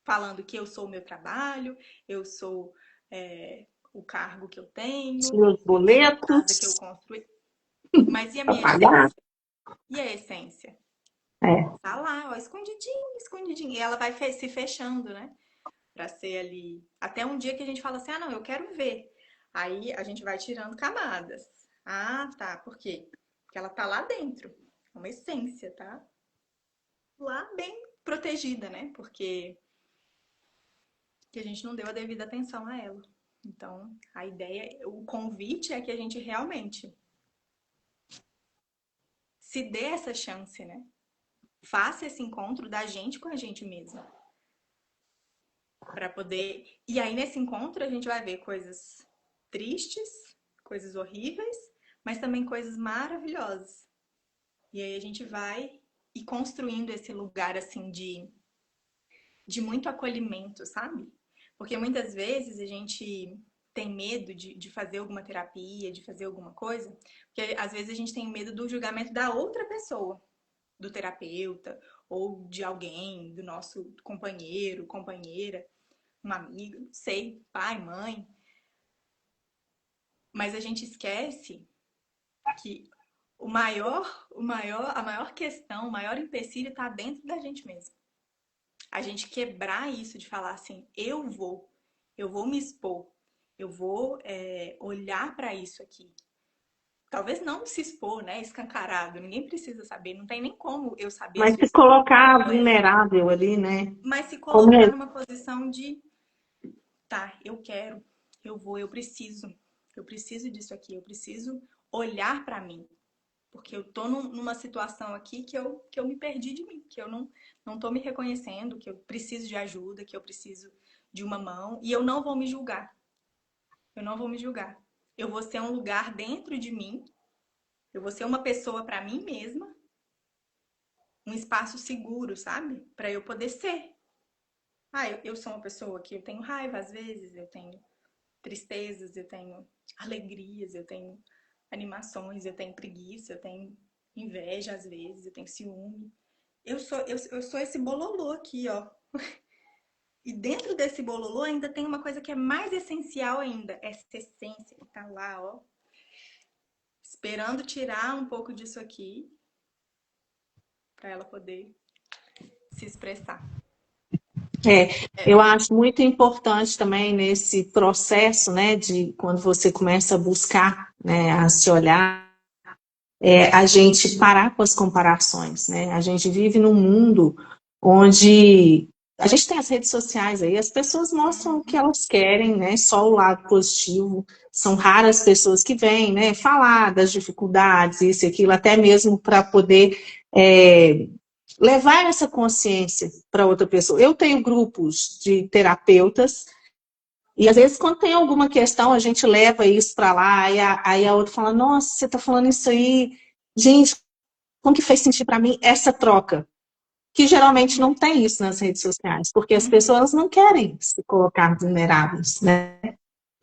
falando que eu sou o meu trabalho, eu sou o cargo que eu tenho, Os eu tenho a casa que eu boletos construí. Mas e a para minha pagar. essência? E a essência? É. Tá lá, ó, escondidinho, escondidinho. E ela vai se fechando, né? Pra ser ali. Até um dia que a gente fala assim: ah, não, eu quero ver. Aí a gente vai tirando camadas. Ah, tá. Por quê? Porque ela tá lá dentro. É uma essência, tá? Lá bem protegida, né? Porque que a gente não deu a devida atenção a ela. Então, a ideia, o convite é que a gente realmente se dê essa chance, né? Faça esse encontro da gente com a gente mesma. Para poder. E aí, nesse encontro, a gente vai ver coisas tristes, coisas horríveis, mas também coisas maravilhosas. E aí a gente vai ir construindo esse lugar assim de muito acolhimento, sabe? Porque muitas vezes a gente tem medo de fazer alguma terapia, de fazer alguma coisa, porque às vezes a gente tem medo do julgamento da outra pessoa, do terapeuta ou de alguém, do nosso companheiro, companheira, uma amiga, não sei, pai, mãe. Mas a gente esquece que a maior questão, o maior empecilho está dentro da gente mesmo. A gente quebrar isso de falar assim, eu vou me expor, eu vou olhar para isso aqui. Talvez não se expor, né, escancarado, ninguém precisa saber, não tem nem como eu saber a Mas sua se história. colocar vulnerável ali, né? Mas se Como colocar é? numa posição de, tá, eu quero, eu vou, eu preciso disso aqui, eu preciso olhar para mim. Porque eu tô numa situação aqui que eu me perdi de mim, que eu não tô me reconhecendo, que eu preciso de ajuda, que eu preciso de uma mão, e eu não vou me julgar. Eu não vou me julgar. Eu vou ser um lugar dentro de mim, eu vou ser uma pessoa para mim mesma, um espaço seguro, sabe? Para eu poder ser. Ah, eu sou uma pessoa que eu tenho raiva às vezes, eu tenho tristezas, eu tenho alegrias, eu tenho animações, eu tenho preguiça, eu tenho inveja às vezes, eu tenho ciúme. Eu sou esse bololô aqui, ó. E dentro desse bololô ainda tem uma coisa que é mais essencial ainda, essa essência que tá lá, ó, esperando tirar um pouco disso aqui para ela poder se expressar. Eu acho muito importante também nesse processo, né, de quando você começa a buscar, né, a se olhar, a gente parar com as comparações, né? A gente vive num mundo onde a gente tem as redes sociais aí, as pessoas mostram o que elas querem, né? Só o lado positivo. São raras pessoas que vêm, né, falar das dificuldades, isso e aquilo, até mesmo para poder levar essa consciência para outra pessoa. Eu tenho grupos de terapeutas e às vezes quando tem alguma questão a gente leva isso para lá, aí a outra fala, nossa, você está falando isso aí, gente, como que fez sentido para mim essa troca que geralmente não tem isso nas redes sociais, porque as pessoas não querem se colocar vulneráveis, né?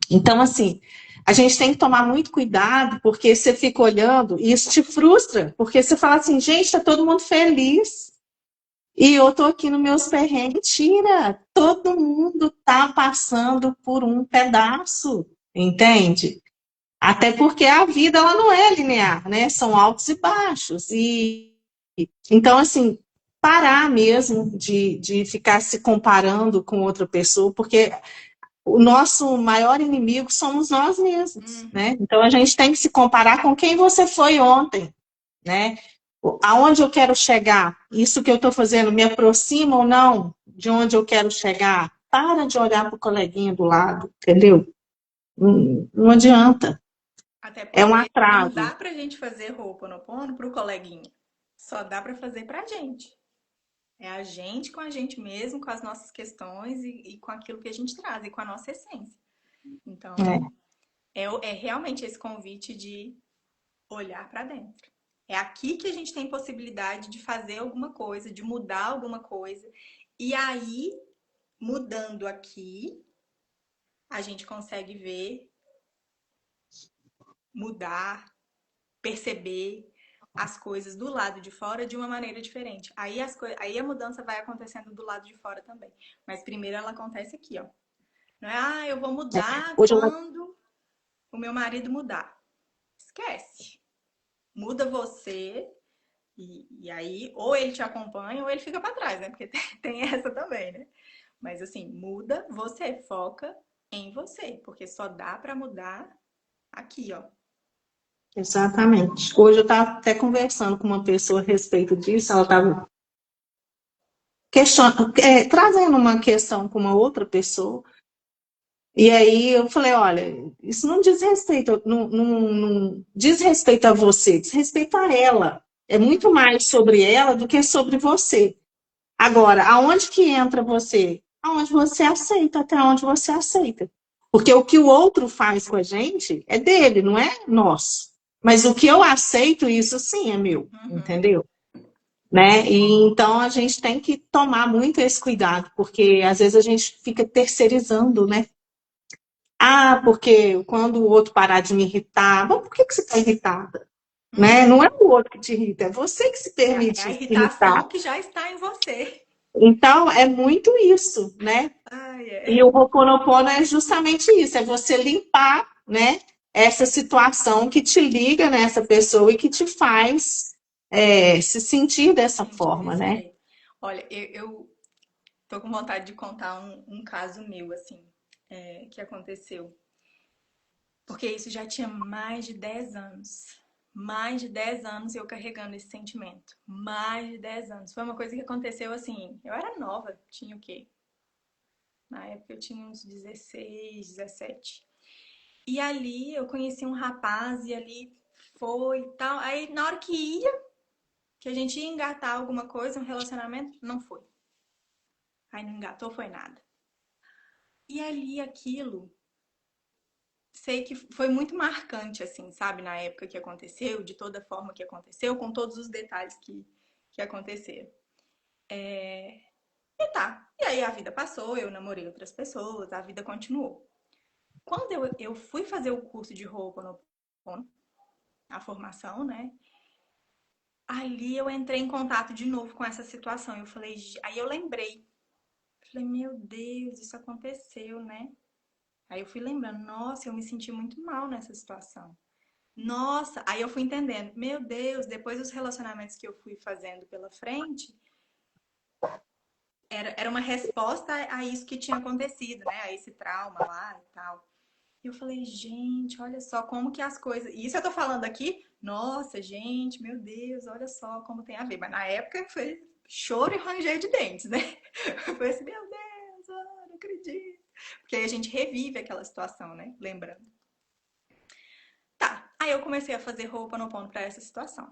Então, assim, a gente tem que tomar muito cuidado, porque você fica olhando e isso te frustra, porque você fala assim, gente, tá todo mundo feliz. E eu tô aqui nos meus perrengues. Mentira! Todo mundo tá passando por um pedaço, entende? Até porque a vida ela não é linear, né? São altos e baixos. E então, assim, parar mesmo de ficar se comparando com outra pessoa, porque o nosso maior inimigo somos nós mesmos, né? Então a gente tem que se comparar com quem você foi ontem, né? Aonde eu quero chegar? Isso que eu estou fazendo me aproxima ou não de onde eu quero chegar? Para de olhar para o coleguinha do lado, entendeu? Não adianta. Até É um porque não atraso. dá pra gente fazer Ho'oponopono pro coleguinha. Só dá pra fazer pra gente. É a gente com a gente mesmo, com as nossas questões e com aquilo que a gente traz e com a nossa essência. Então, É, é realmente esse convite de olhar pra dentro. É aqui que a gente tem possibilidade de fazer alguma coisa, de mudar alguma coisa. E aí, mudando aqui, a gente consegue ver, mudar, perceber as coisas do lado de fora de uma maneira diferente. Aí a mudança vai acontecendo do lado de fora também. Mas primeiro ela acontece aqui, ó. Não é, eu vou mudar hoje eu... quando o meu marido mudar. Esquece. Muda você e aí ou ele te acompanha ou ele fica para trás, né? Porque tem essa também, né? Mas assim, muda você, foca em você, porque só dá para mudar aqui, ó. Exatamente. Hoje eu estava até conversando com uma pessoa a respeito disso, ela estava trazendo uma questão com uma outra pessoa, e aí eu falei, olha, isso não diz respeito, não diz respeito a você, diz respeito a ela. É muito mais sobre ela do que sobre você. Agora, aonde que entra você? Aonde você aceita, até onde você aceita. Porque o que o outro faz com a gente é dele, não é nosso. Mas o que eu aceito, isso sim é meu, entendeu? Né? E então a gente tem que tomar muito esse cuidado, porque às vezes a gente fica terceirizando, né? Ah, porque quando o outro parar de me irritar, mas por que você está irritada? Né? Não é o outro que te irrita, é você que se É a permite irritar. irritação que já está em você. Então, é muito isso, né? Ai, E o é. Ho'oponopono é justamente isso, é você limpar, né, essa situação que te liga nessa pessoa e que te faz se sentir dessa Sentir forma, desse né? jeito. Olha, eu tô com vontade de contar um caso meu, assim, que aconteceu. Porque isso já tinha mais de 10 anos. Mais de 10 anos eu carregando esse sentimento. Mais de 10 anos. Foi uma coisa que aconteceu assim. Eu era nova, tinha o quê? Na época eu tinha uns 16, 17. E ali eu conheci um rapaz e ali foi e tal. Aí na hora que ia, que a gente ia engatar alguma coisa, um relacionamento, não foi. Aí não engatou, foi nada. E ali aquilo, sei que foi muito marcante, assim, sabe, na época que aconteceu, de toda forma que aconteceu, com todos os detalhes que aconteceram. E tá. E aí a vida passou, eu namorei outras pessoas, a vida continuou. Quando eu fui fazer o curso de Ho'oponopono, a formação, né? Ali eu entrei em contato de novo com essa situação. Eu falei, aí eu lembrei. Falei, meu Deus, isso aconteceu, né? Aí eu fui lembrando, nossa, eu me senti muito mal nessa situação. Nossa, aí eu fui entendendo, meu Deus, depois dos relacionamentos que eu fui fazendo pela frente, era uma resposta a isso que tinha acontecido, né? A esse trauma lá e tal. E eu falei, gente, olha só como que as coisas. E isso eu tô falando aqui, nossa, gente, meu Deus, olha só como tem a ver. Mas na época foi choro e ranger de dentes, né? Foi assim, meu Deus, não acredito. Porque aí a gente revive aquela situação, né? Lembrando. Tá, aí eu comecei a fazer Ho'oponopono pra essa situação.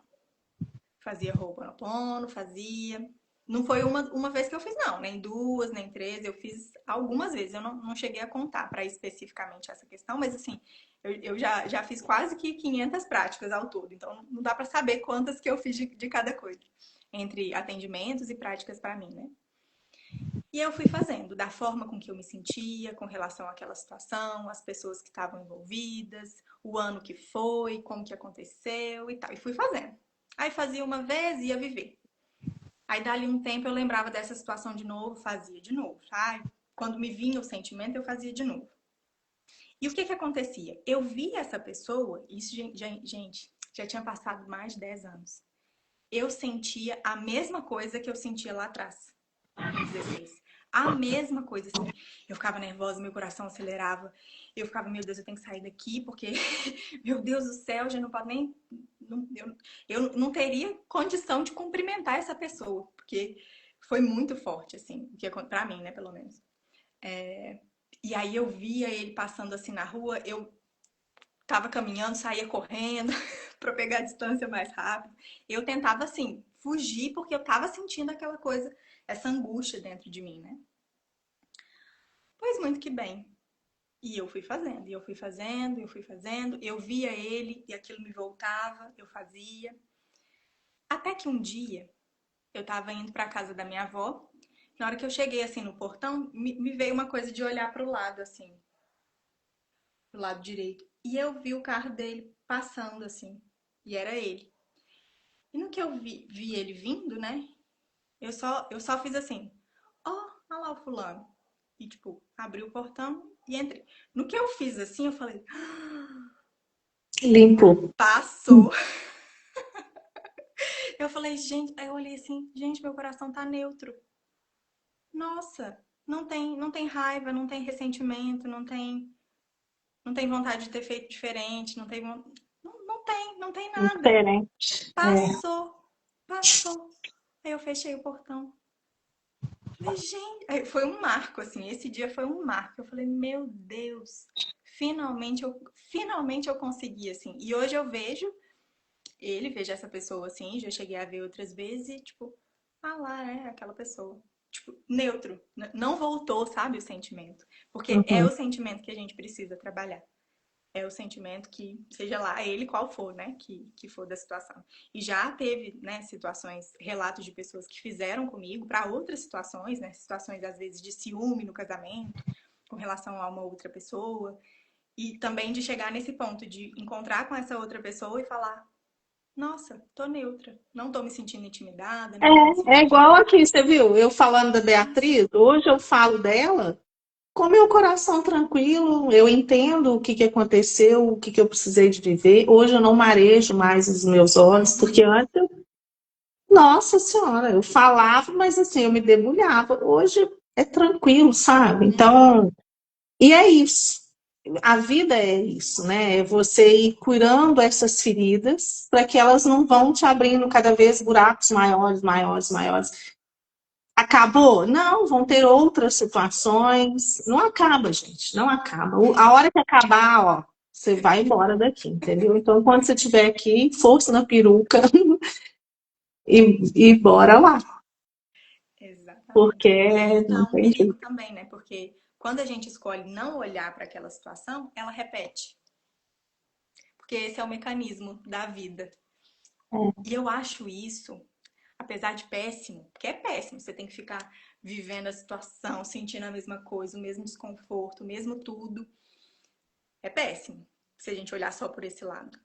Fazia Ho'oponopono, fazia. Não foi uma vez que eu fiz, não, nem duas, nem três. Eu fiz algumas vezes. Eu não cheguei a contar para especificamente essa questão, mas assim, eu já fiz quase que 500 práticas ao todo. Então não dá para saber quantas que eu fiz de cada coisa. entre atendimentos e práticas para mim, né? E eu fui fazendo da forma com que eu me sentia, com relação àquela situação, as pessoas que estavam envolvidas, o ano que foi, como que aconteceu e tal. E fui fazendo. Aí fazia uma vez e ia viver. Aí dali um tempo eu lembrava dessa situação de novo, fazia de novo. Ai, quando me vinha o sentimento, eu fazia de novo. E o que que acontecia? Eu via essa pessoa, isso, gente, já tinha passado mais de 10 anos. Eu sentia a mesma coisa que eu sentia lá atrás, em 16. A mesma coisa, assim. Eu ficava nervosa, meu coração acelerava. Eu ficava, meu Deus, eu tenho que sair daqui, porque, meu Deus do céu, já não pode nem... eu não teria condição de cumprimentar essa pessoa, porque foi muito forte, assim, pra mim, né, pelo menos. E aí eu via ele passando assim na rua, eu tava caminhando, saía correndo para pegar a distância mais rápido. Eu tentava, assim, fugir, porque eu tava sentindo aquela coisa, essa angústia dentro de mim, né? Pois muito que bem. E eu fui fazendo, e eu fui fazendo, e eu fui fazendo. Eu via ele e aquilo me voltava, eu fazia. Até que um dia eu tava indo pra casa da minha avó. Na hora que eu cheguei assim no portão, me veio uma coisa de olhar pro lado, assim, pro lado direito. E eu vi o carro dele passando, assim. E era ele. E no que eu vi ele vindo, né? Eu só fiz assim, ó, olha lá o fulano. E, tipo, abri o portão e entrei. No que eu fiz assim, eu falei, Limpo. passou. Eu falei, gente, aí eu olhei assim, gente, meu coração tá neutro. Nossa, não tem raiva, não tem ressentimento, não tem vontade de ter feito diferente, não tem nada. Diferente. Passou, passou. Aí eu fechei o portão. Falei, gente, aí foi um marco, assim, esse dia foi um marco. Eu falei, meu Deus, finalmente eu consegui, assim. E hoje eu vejo essa pessoa, assim, já cheguei a ver outras vezes e, tipo, ah lá, é aquela pessoa. Tipo, neutro. Não voltou, sabe, o sentimento. Porque é o Uhum. sentimento que a gente precisa trabalhar. É o sentimento que, seja lá ele qual for, né, que for da situação. E já teve, né, situações, relatos de pessoas que fizeram comigo para outras situações, né, situações às vezes de ciúme no casamento, com relação a uma outra pessoa, e também de chegar nesse ponto de encontrar com essa outra pessoa e falar: nossa, tô neutra, não tô me sentindo intimidada, não tô me É igual sentindo. aqui, você viu? Eu falando da Beatriz, hoje eu falo dela com meu coração tranquilo, eu entendo o que que aconteceu, o que que eu precisei de viver. Hoje eu não marejo mais os meus olhos, porque antes, nossa Senhora, eu falava, mas assim, eu me debulhava. Hoje é tranquilo, sabe? Então, e é isso. A vida é isso, né? É você ir curando essas feridas para que elas não vão te abrindo cada vez buracos maiores, maiores, maiores. Acabou? Não, vão ter outras situações. Não acaba, gente, não acaba. A hora que acabar, ó, você vai embora daqui, entendeu? Então, quando você estiver aqui, força na peruca e bora lá, Exatamente. E aí porque tá não um tem perigo jeito. também, né? Porque quando a gente escolhe não olhar para aquela situação, ela repete. Porque esse é o mecanismo da vida. E eu acho isso, apesar de péssimo, porque é péssimo, você tem que ficar vivendo a situação, sentindo a mesma coisa, o mesmo desconforto, o mesmo tudo. É péssimo, se a gente olhar só por esse lado.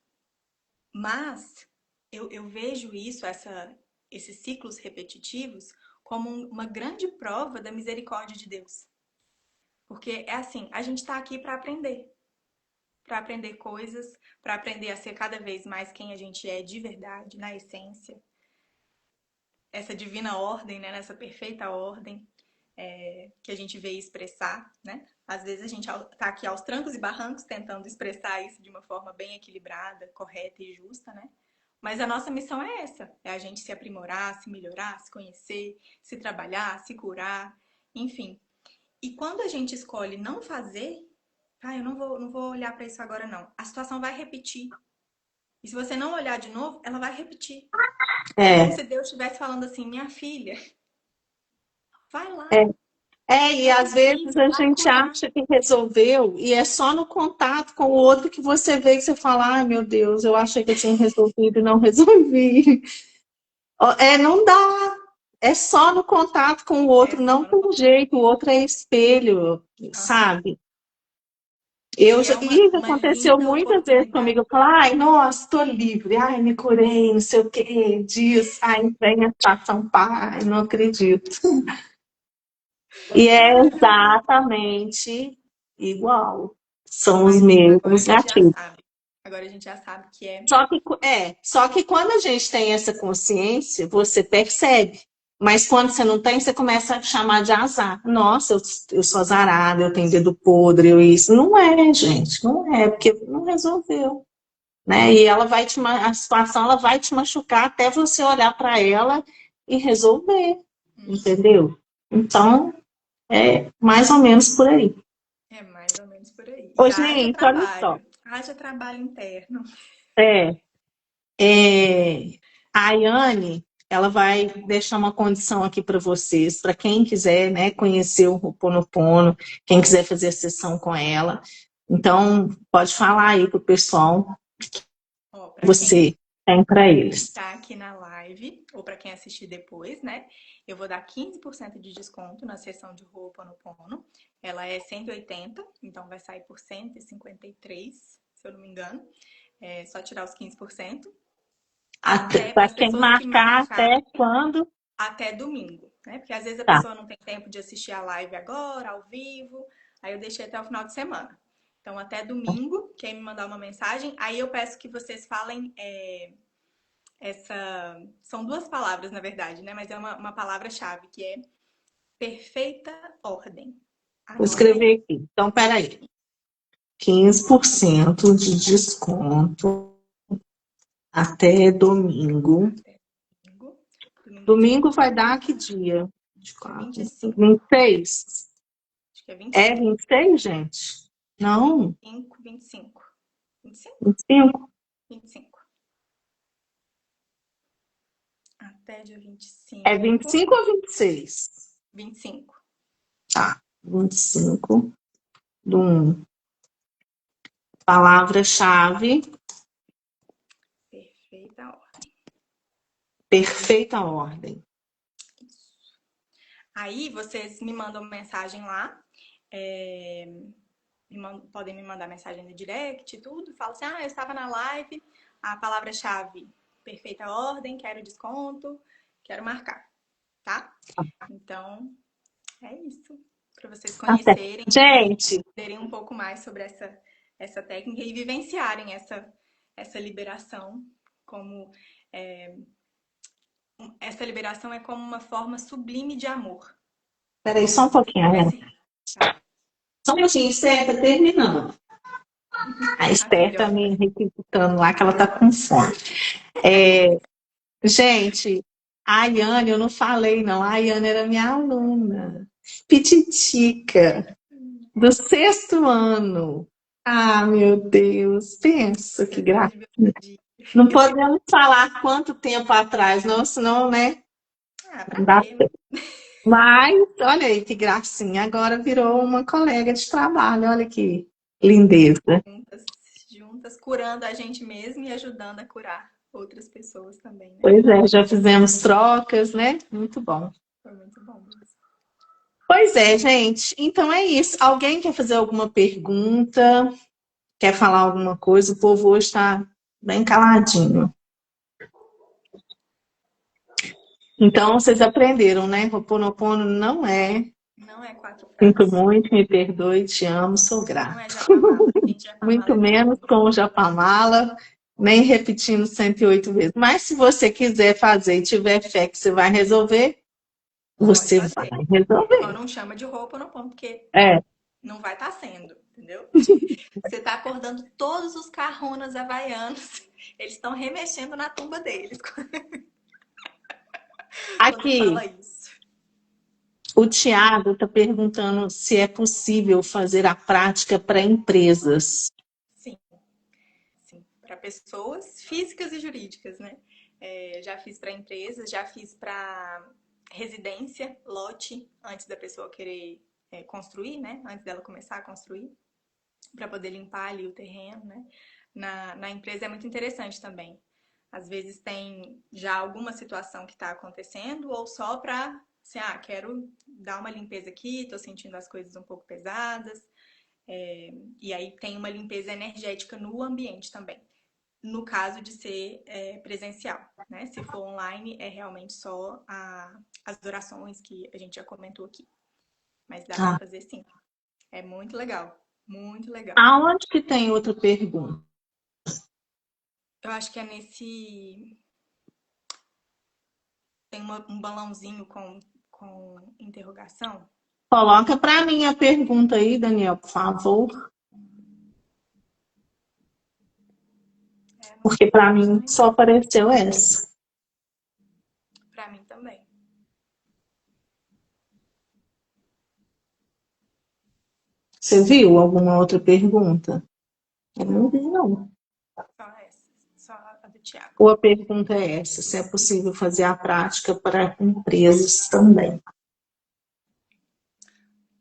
Mas eu vejo isso, esses ciclos repetitivos, como uma grande prova da misericórdia de Deus. Porque é assim, a gente está aqui para aprender coisas, para aprender a ser cada vez mais quem a gente é de verdade, na essência. Essa divina ordem, né? Nessa perfeita ordem que a gente veio expressar, né? Às vezes a gente está aqui aos trancos e barrancos tentando expressar isso de uma forma bem equilibrada, correta e justa, né? Mas a nossa missão é essa, é a gente se aprimorar, se melhorar, se conhecer, se trabalhar, se curar, enfim. E quando a gente escolhe não fazer, eu não vou olhar para isso agora não. A situação vai repetir. E se você não olhar de novo, ela vai repetir. É como É, se Deus estivesse falando assim: minha filha, vai lá, é. E vai às vezes vive, a vai gente curar. acha que resolveu, e é só no contato com o outro que você vê que você fala, ai meu Deus, eu achei que eu tinha resolvido e não resolvi. Não dá. É só no contato com o É outro, só não no tem contato. jeito, o outro é espelho, Aham. sabe? E é E já uma aconteceu linda muitas vezes oportunidade. comigo, eu falo, ai, nossa, estou livre, ai, me curei, não sei o que, disso, ai, vem a situação, pai, não acredito. E é Ai, meu Deus. exatamente igual, são os Mas agora a mesmos gente já gatilhos. sabe. Agora a gente já sabe que é. Só que quando a gente tem essa consciência, você percebe. Mas quando você não tem, você começa a chamar de azar. Nossa, eu sou azarada, eu tenho dedo podre, eu isso. Não é, gente, não é, porque não resolveu, né? E a situação ela vai te machucar até você olhar para ela e resolver, Uhum. entendeu? Então, é mais ou menos por aí. É mais ou menos por aí. Ô, E haja gente, olha só. trabalho. Haja trabalho interno. É, É, a Ayane, ela vai deixar uma condição aqui para vocês, para quem quiser, né, conhecer o Ho'oponopono, quem quiser fazer a sessão com ela. Então, pode falar aí para o pessoal Ó, que para quem você tem para eles. tá aqui na live, ou para quem assistir depois, né? Eu vou dar 15% de desconto na sessão de Ho'oponopono. Ela é 180, então vai sair por 153, se eu não me engano. É só tirar os 15%. Até para Para as quem pessoas que marcar até marcarem quando? até domingo, né? Porque às vezes a Tá. pessoa não tem tempo de assistir a live agora, ao vivo, aí eu deixei até o final de semana. Então, até domingo, quem me mandar uma mensagem, aí eu peço que vocês falem essa. São duas palavras, na verdade, né? Mas é uma palavra-chave, que é perfeita ordem. Vou Anotem. escrever aqui. Então, peraí. 15% de desconto até domingo. Até domingo. Domingo é dia Domingo vai dar que dia? dia 24, 25. 26. Acho que é É 25. 26, gente? Não, 25, 25. 25? 25. 25. Até dia É vinte e 25. cinco ou 26? 25. Tá, 25 do 1. Palavra-chave, Perfeita ordem. perfeita ordem. Aí vocês me mandam mensagem lá. é, podem me mandar mensagem no direct e tudo. Fala assim: ah, eu estava na live, a palavra-chave perfeita ordem, quero desconto, quero marcar, tá? Então, é isso. Para vocês Tá certo. conhecerem, Gente, entenderem um pouco mais sobre essa técnica e vivenciarem essa liberação como é, essa liberação é como uma forma sublime de amor. peraí Como só um se você pouquinho, Ana. tivesse. Tá. Só um minutinho, Esther, tá terminando. A A Esther tá filhota. me requisitando lá que ela tá com fome. Gente, a Ayane, eu não falei, não. A Ayane era minha aluna. Pititica. Do sexto ano. Ah, meu Deus, pensa que Feliz graça. aniversário. Não podemos falar quanto tempo atrás, não, senão, né? Ah, Não pra dá quê, né? certo. Mas, olha aí que gracinha, agora virou uma colega de trabalho, olha que lindeza. Juntas, juntas, curando a gente mesmo e ajudando a curar outras pessoas também, né? Pois é, já fizemos trocas, né? Muito bom. Foi muito bom mesmo. Pois é, gente. Então é isso. Alguém quer fazer alguma pergunta? Quer falar alguma coisa? O povo hoje está bem caladinho. Então, vocês aprenderam, né? Ho'oponopono não é Não é quatro sinto frases. muito, me perdoe, te amo, sou Não é grato. japamala. Gente, japamala Muito é menos vergonha. com o Japamala, nem repetindo 108 vezes. Mas se você quiser fazer e tiver fé que você vai resolver, Pode você vai fazer. Só resolver. não chama de roupa no ponto, porque É, não vai estar sendo, entendeu? Você tá acordando todos os carronas havaianos. Eles estão remexendo na tumba deles quando aqui, fala isso. o Tiago está perguntando se é possível fazer a prática para empresas. Sim, sim. Para pessoas físicas e jurídicas, né? Já fiz para empresas, já fiz para residência, lote, antes da pessoa querer construir, né? Antes dela começar a construir, para poder limpar ali o terreno, né? Na empresa é muito interessante também. Às vezes tem já alguma situação que está acontecendo ou só para, assim, quero dar uma limpeza aqui, estou sentindo as coisas um pouco pesadas. E aí tem uma limpeza energética no ambiente também. No caso de ser presencial, né? Se for online, é realmente só as orações que a gente já comentou aqui. Mas dá para Ah. fazer sim. É muito legal. Muito legal. Aonde que tem outra pergunta? Eu acho que é nesse. Tem um balãozinho com interrogação. Coloca para mim a pergunta aí, Daniel, por favor. Porque para mim só apareceu essa. Para mim também. Você viu alguma outra pergunta? Eu não vi, não. Só essa. Só a do Thiago. Ou a pergunta é essa, se é possível fazer a prática para empresas também.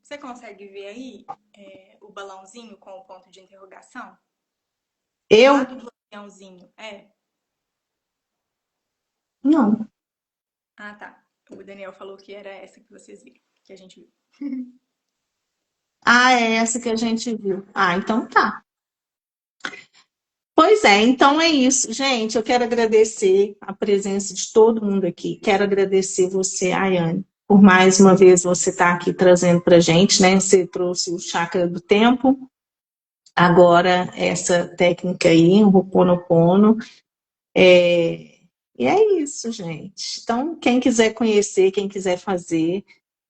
Você consegue ver aí o balãozinho com o ponto de interrogação? Eu? Lá do balãozinho, Não. Ah, tá. O Daniel falou que era essa que vocês viram, que a gente viu. Ah, é essa que a gente viu. Ah, então tá. Pois é, então é isso, gente. Eu quero agradecer a presença de todo mundo aqui. Quero agradecer você, Ayane, por mais uma vez você estar aqui trazendo para a gente, né? Você trouxe o chakra do tempo, agora essa técnica aí, o Ho'oponopono. E é isso, gente. Então, quem quiser conhecer, quem quiser fazer,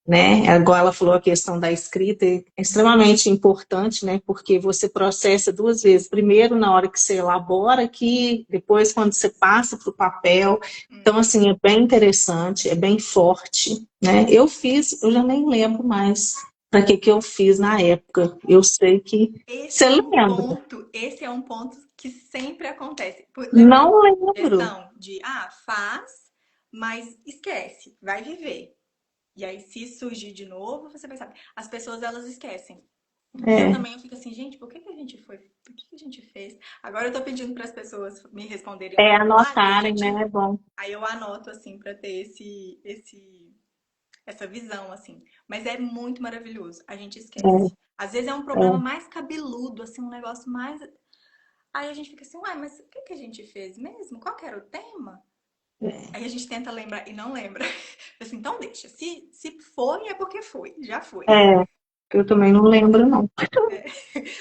né? Agora ela falou a questão da escrita, é extremamente importante, né? Porque você processa duas vezes. Primeiro, na hora que você elabora aqui, depois quando você passa para o papel. Então, assim, é bem interessante, é bem forte, né? Eu já nem lembro mais para que eu fiz na época. Eu sei que você lembra. Esse é um ponto que sempre acontece. Lembra Não da lembro. questão de, faz, mas esquece, vai viver. E aí, se surgir de novo, você vai saber. As pessoas, elas esquecem. Eu também fico assim, gente, por que a gente foi? Por que a gente fez? Agora eu tô pedindo para as pessoas me responderem no formulário. Anotarem, né? É bom. Aí eu anoto, assim, para ter essa visão, assim. Mas é muito maravilhoso. A gente esquece. Às vezes é um problema mais cabeludo, assim, um negócio mais. Aí a gente fica assim, uai, mas o que a gente fez mesmo? Qual que era o tema? Aí a gente tenta lembrar e não lembra. Assim, então deixa. Se foi, é porque foi. Já foi. Eu também não lembro, não.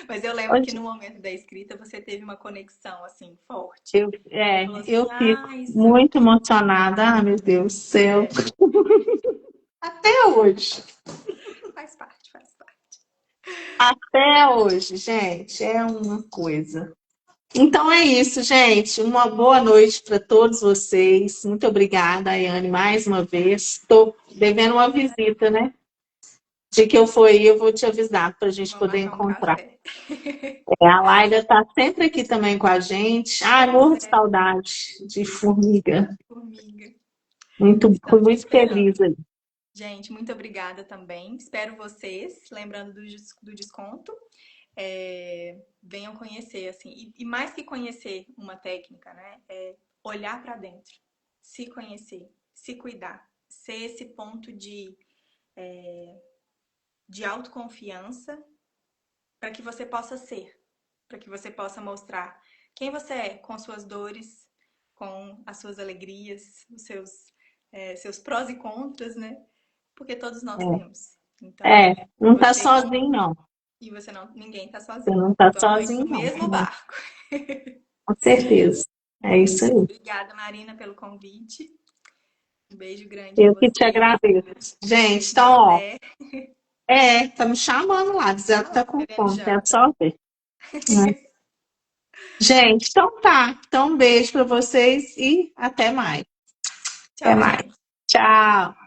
Mas eu lembro que no momento da escrita você teve uma conexão, assim, forte. Eu fico muito emocionada. Ah, meu Deus do céu. Até hoje. Faz parte, faz parte. Até hoje, gente. É uma coisa. Então é isso, gente. Uma boa noite para todos vocês. Muito obrigada, Ayane, mais uma vez. Estou devendo uma visita, né? De que eu for aí, eu vou te avisar para a gente poder encontrar. A Laila está sempre aqui também com a gente. Ah, morro de saudade de formiga. Fui muito feliz aí. Gente, muito obrigada também. Espero vocês, lembrando do desconto. Venham conhecer, assim. E mais que conhecer uma técnica, né? É olhar para dentro, se conhecer, se cuidar, ser esse ponto de autoconfiança para que você possa ser, para que você possa mostrar quem você é, com suas dores, com as suas alegrias, os seus prós e contras, né? Porque todos nós temos. Então, não está sozinho, não. E ninguém está Você sozinho. não está sozinho, no não. mesmo barco. Com certeza. É isso aí. Obrigada, Marina, pelo convite. Um beijo grande. Eu que te agradeço. Gente, então, ó. Tá me chamando lá, dizendo que tá com fome. É só ver. Gente, então tá. Então, um beijo para vocês e até mais. Tchau, até mais. gente. Tchau.